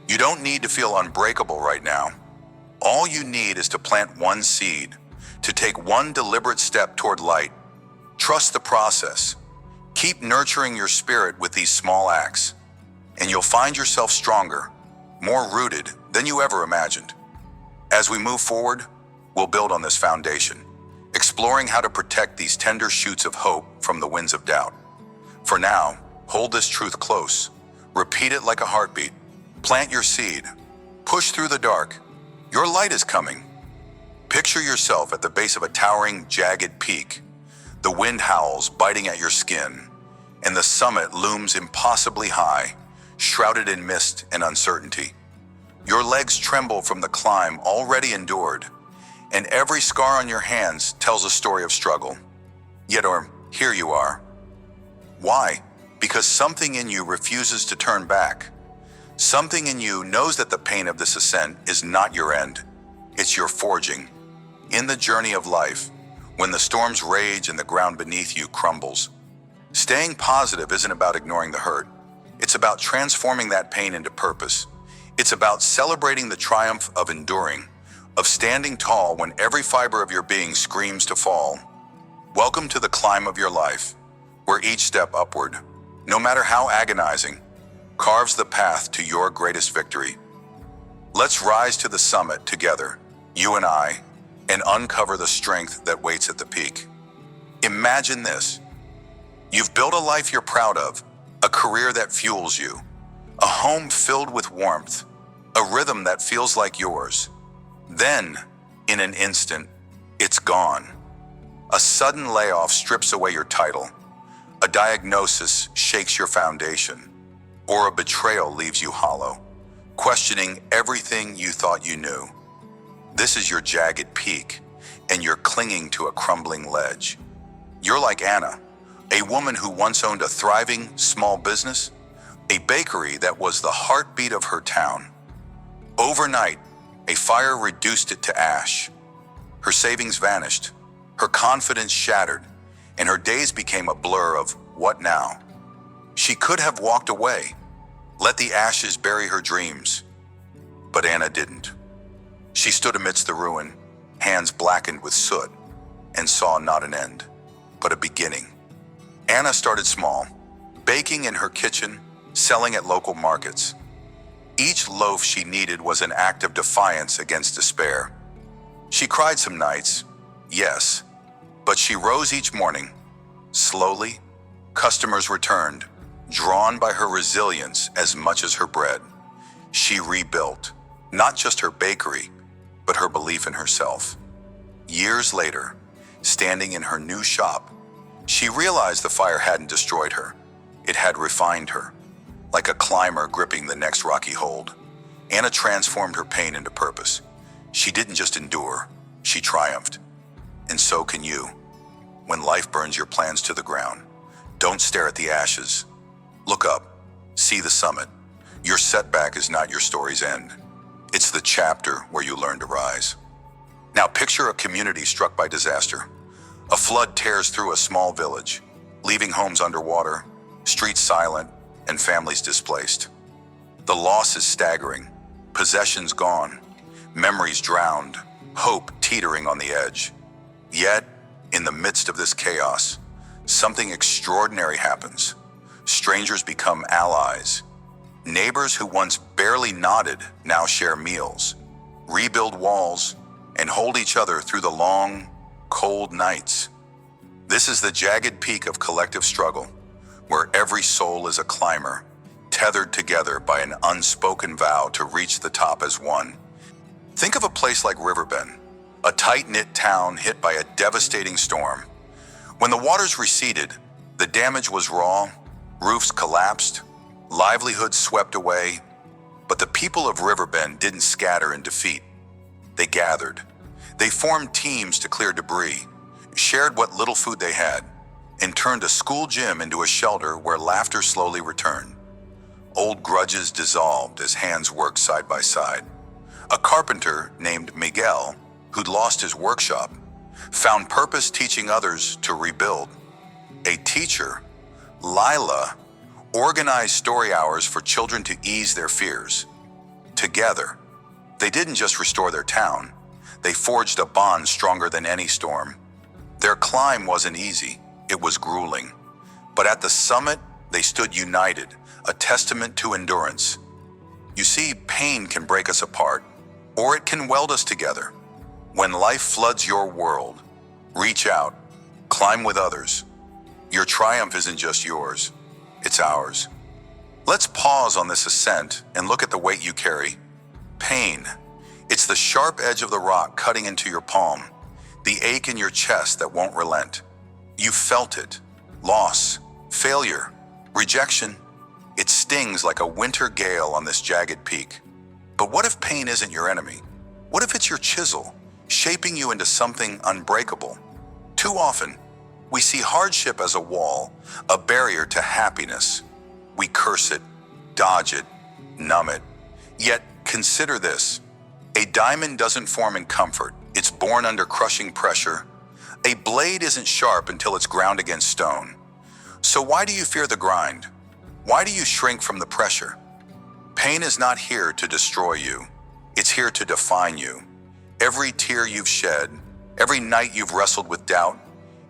You don't need to feel unbreakable right now. All you need is to plant one seed, to take one deliberate step toward light. Trust the process. Keep nurturing your spirit with these small acts, and you'll find yourself stronger, more rooted than you ever imagined. As we move forward, we'll build on this foundation, exploring how to protect these tender shoots of hope from the winds of doubt. For now, hold this truth close. Repeat it like a heartbeat. Plant your seed. Push through the dark. Your light is coming. Picture yourself at the base of a towering, jagged peak. The wind howls, biting at your skin, and the summit looms impossibly high, shrouded in mist and uncertainty. Your legs tremble from the climb already endured, and every scar on your hands tells a story of struggle. Yet, here you are. Why? Because something in you refuses to turn back. Something in you knows that the pain of this ascent is not your end. It's your forging. In the journey of life, when the storms rage and the ground beneath you crumbles, staying positive isn't about ignoring the hurt. It's about transforming that pain into purpose. It's about celebrating the triumph of enduring, of standing tall when every fiber of your being screams to fall. Welcome to the climb of your life, where each step upward, no matter how agonizing, carves the path to your greatest victory. Let's rise to the summit together, you and I, and uncover the strength that waits at the peak. Imagine this. You've built a life you're proud of, a career that fuels you, a home filled with warmth, a rhythm that feels like yours. Then, in an instant, it's gone. A sudden layoff strips away your title. A diagnosis shakes your foundation, or a betrayal leaves you hollow, questioning everything you thought you knew. This is your jagged peak, and you're clinging to a crumbling ledge. You're like Anna, a woman who once owned a thriving small business, a bakery that was the heartbeat of her town. Overnight, a fire reduced it to ash. Her savings vanished, her confidence shattered, and her days became a blur of what now? She could have walked away, let the ashes bury her dreams. But Anna didn't. She stood amidst the ruin, hands blackened with soot, and saw not an end, but a beginning. Anna started small, baking in her kitchen, selling at local markets. Each loaf she kneaded was an act of defiance against despair. She cried some nights, yes, but she rose each morning. Slowly, customers returned, drawn by her resilience as much as her bread. She rebuilt, not just her bakery, but her belief in herself. Years later, standing in her new shop, she realized the fire hadn't destroyed her. It had refined her. Like a climber gripping the next rocky hold, Anna transformed her pain into purpose. She didn't just endure, she triumphed. And so can you. When life burns your plans to the ground, don't stare at the ashes. Look up, see the summit. Your setback is not your story's end. It's the chapter where you learn to rise. Now picture a community struck by disaster. A flood tears through a small village, leaving homes underwater, streets silent, and families displaced. The loss is staggering. Possessions gone, memories drowned, hope teetering on the edge. Yet, in the midst of this chaos, something extraordinary happens. Strangers become allies. Neighbors who once barely nodded now share meals, rebuild walls, and hold each other through the long, cold nights. This is the jagged peak of collective struggle, where every soul is a climber, tethered together by an unspoken vow to reach the top as one. Think of a place like Riverbend, a tight-knit town hit by a devastating storm. When the waters receded, the damage was raw, roofs collapsed, livelihoods swept away, but the people of Riverbend didn't scatter in defeat. They gathered. They formed teams to clear debris, shared what little food they had, and turned a school gym into a shelter where laughter slowly returned. Old grudges dissolved as hands worked side by side. A carpenter named Miguel, who'd lost his workshop, found purpose teaching others to rebuild. A teacher, Lila, organized story hours for children to ease their fears. Together, they didn't just restore their town, they forged a bond stronger than any storm. Their climb wasn't easy, it was grueling. But at the summit, they stood united, a testament to endurance. You see, pain can break us apart, or it can weld us together. When life floods your world, reach out, climb with others. Your triumph isn't just yours, it's ours. Let's pause on this ascent and look at the weight you carry. Pain. It's the sharp edge of the rock cutting into your palm, the ache in your chest that won't relent. You've felt it. Loss, failure, rejection. It stings like a winter gale on this jagged peak. But what if pain isn't your enemy? What if it's your chisel, shaping you into something unbreakable? Too often, we see hardship as a wall, a barrier to happiness. We curse it, dodge it, numb it. Yet, consider this. A diamond doesn't form in comfort. It's born under crushing pressure. A blade isn't sharp until it's ground against stone. So why do you fear the grind? Why do you shrink from the pressure? Pain is not here to destroy you. It's here to define you. Every tear you've shed, every night you've wrestled with doubt,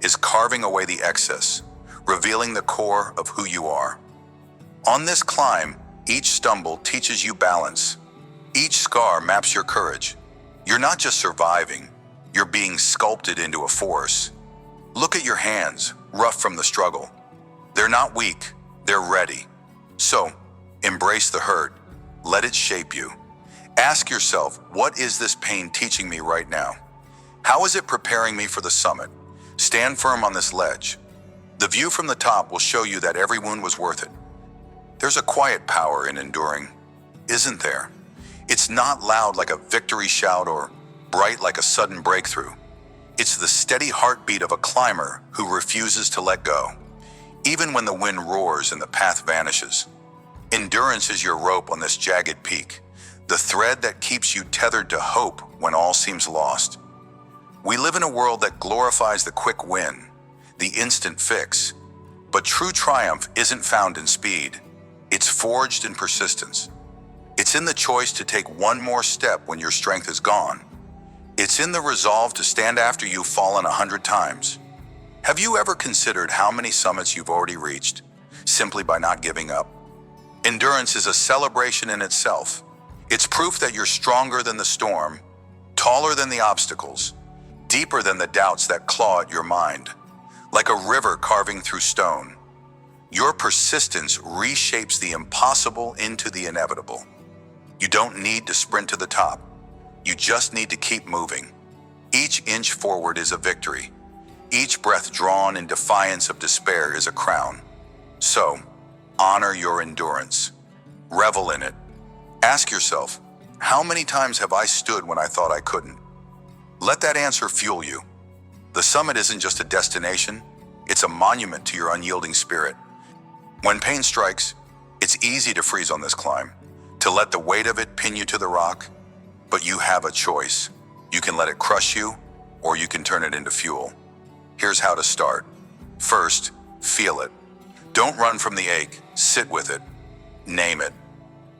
is carving away the excess, revealing the core of who you are. On this climb, each stumble teaches you balance. Each scar maps your courage. You're not just surviving, you're being sculpted into a force. Look at your hands, rough from the struggle. They're not weak, they're ready. So, embrace the hurt, let it shape you. Ask yourself, what is this pain teaching me right now? How is it preparing me for the summit? Stand firm on this ledge. The view from the top will show you that every wound was worth it. There's a quiet power in enduring, isn't there? It's not loud like a victory shout or bright like a sudden breakthrough. It's the steady heartbeat of a climber who refuses to let go, even when the wind roars and the path vanishes. Endurance is your rope on this jagged peak, the thread that keeps you tethered to hope when all seems lost. We live in a world that glorifies the quick win, the instant fix. But true triumph isn't found in speed. It's forged in persistence. It's in the choice to take one more step when your strength is gone. It's in the resolve to stand after you've fallen 100 times. Have you ever considered how many summits you've already reached simply by not giving up? Endurance is a celebration in itself. It's proof that you're stronger than the storm, taller than the obstacles, deeper than the doubts that claw at your mind. Like a river carving through stone, your persistence reshapes the impossible into the inevitable. You don't need to sprint to the top. You just need to keep moving. Each inch forward is a victory. Each breath drawn in defiance of despair is a crown. So, honor your endurance. Revel in it. Ask yourself, how many times have I stood when I thought I couldn't? Let that answer fuel you. The summit isn't just a destination, it's a monument to your unyielding spirit. When pain strikes, it's easy to freeze on this climb, to let the weight of it pin you to the rock. But you have a choice. You can let it crush you, or you can turn it into fuel. Here's how to start. First, feel it. Don't run from the ache, sit with it. Name it.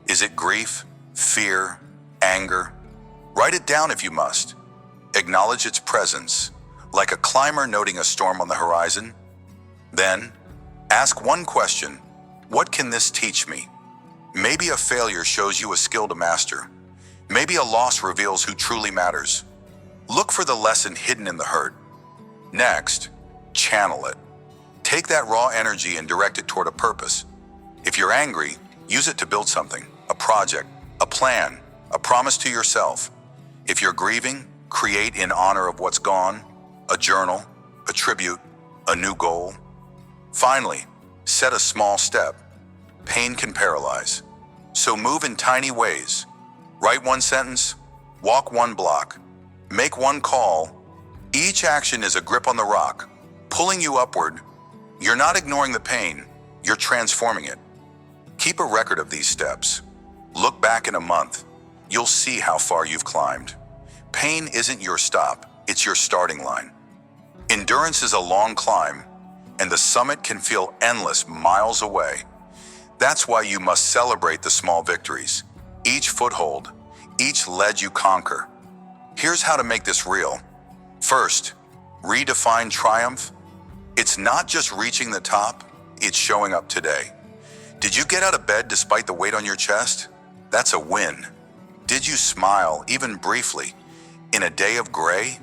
Is it grief, fear, anger? Write it down if you must. Acknowledge its presence, like a climber noting a storm on the horizon. Then, ask one question: what can this teach me? Maybe a failure shows you a skill to master. Maybe a loss reveals who truly matters. Look for the lesson hidden in the hurt. Next, channel it. Take that raw energy and direct it toward a purpose. If you're angry, use it to build something, a project, a plan, a promise to yourself. If you're grieving, create in honor of what's gone, a journal, a tribute, a new goal. Finally, set a small step. Pain can paralyze. So move in tiny ways. Write one sentence, walk one block, make one call. Each action is a grip on the rock, pulling you upward. You're not ignoring the pain, you're transforming it. Keep a record of these steps. Look back in a month. You'll see how far you've climbed. Pain isn't your stop, it's your starting line. Endurance is a long climb, and the summit can feel endless miles away. That's why you must celebrate the small victories, each foothold, each ledge you conquer. Here's how to make this real. First, redefine triumph. It's not just reaching the top, it's showing up today. Did you get out of bed despite the weight on your chest? That's a win. Did you smile, even briefly, in a day of gray?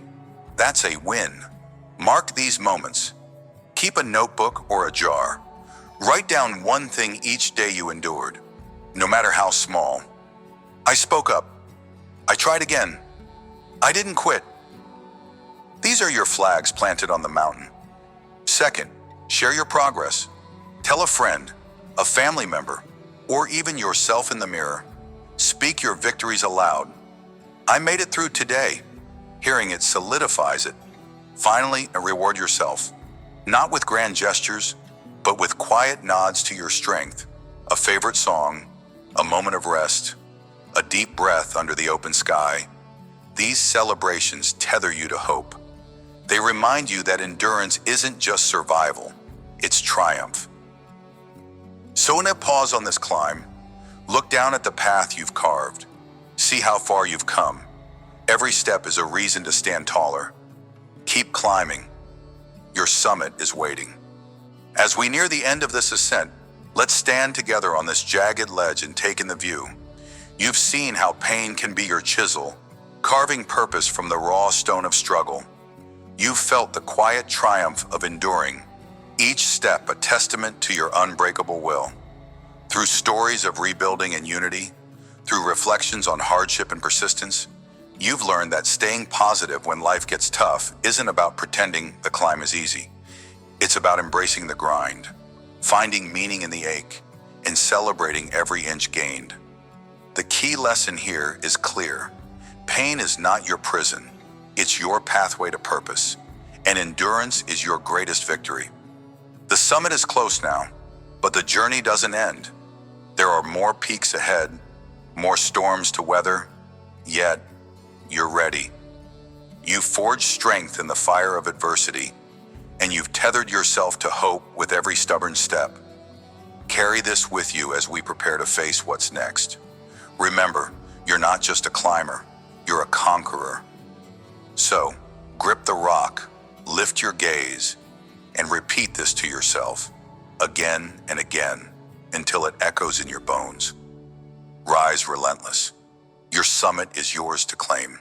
That's a win. Mark these moments. Keep a notebook or a jar. Write down one thing each day you endured, no matter how small. I spoke up. I tried again. I didn't quit. These are your flags planted on the mountain. Second, share your progress. Tell a friend, a family member, or even yourself in the mirror. Speak your victories aloud. I made it through today. Hearing it solidifies it. Finally, reward yourself. Not with grand gestures, but with quiet nods to your strength. A favorite song, a moment of rest, a deep breath under the open sky. These celebrations tether you to hope. They remind you that endurance isn't just survival, it's triumph. So in a pause on this climb, look down at the path you've carved. See how far you've come. Every step is a reason to stand taller. Keep climbing. Your summit is waiting. As we near the end of this ascent, let's stand together on this jagged ledge and take in the view. You've seen how pain can be your chisel, carving purpose from the raw stone of struggle. You've felt the quiet triumph of enduring, each step a testament to your unbreakable will. Through stories of rebuilding and unity, through reflections on hardship and persistence, you've learned that staying positive when life gets tough isn't about pretending the climb is easy. It's about embracing the grind, finding meaning in the ache, and celebrating every inch gained. The key lesson here is clear. Pain is not your prison. It's your pathway to purpose, and endurance is your greatest victory. The summit is close now, but the journey doesn't end. There are more peaks ahead, more storms to weather, yet you're ready. You've forged strength in the fire of adversity, and you've tethered yourself to hope with every stubborn step. Carry this with you as we prepare to face what's next. Remember, you're not just a climber, you're a conqueror. So, grip the rock, lift your gaze, and repeat this to yourself again and again until it echoes in your bones. Rise relentless. Your summit is yours to claim.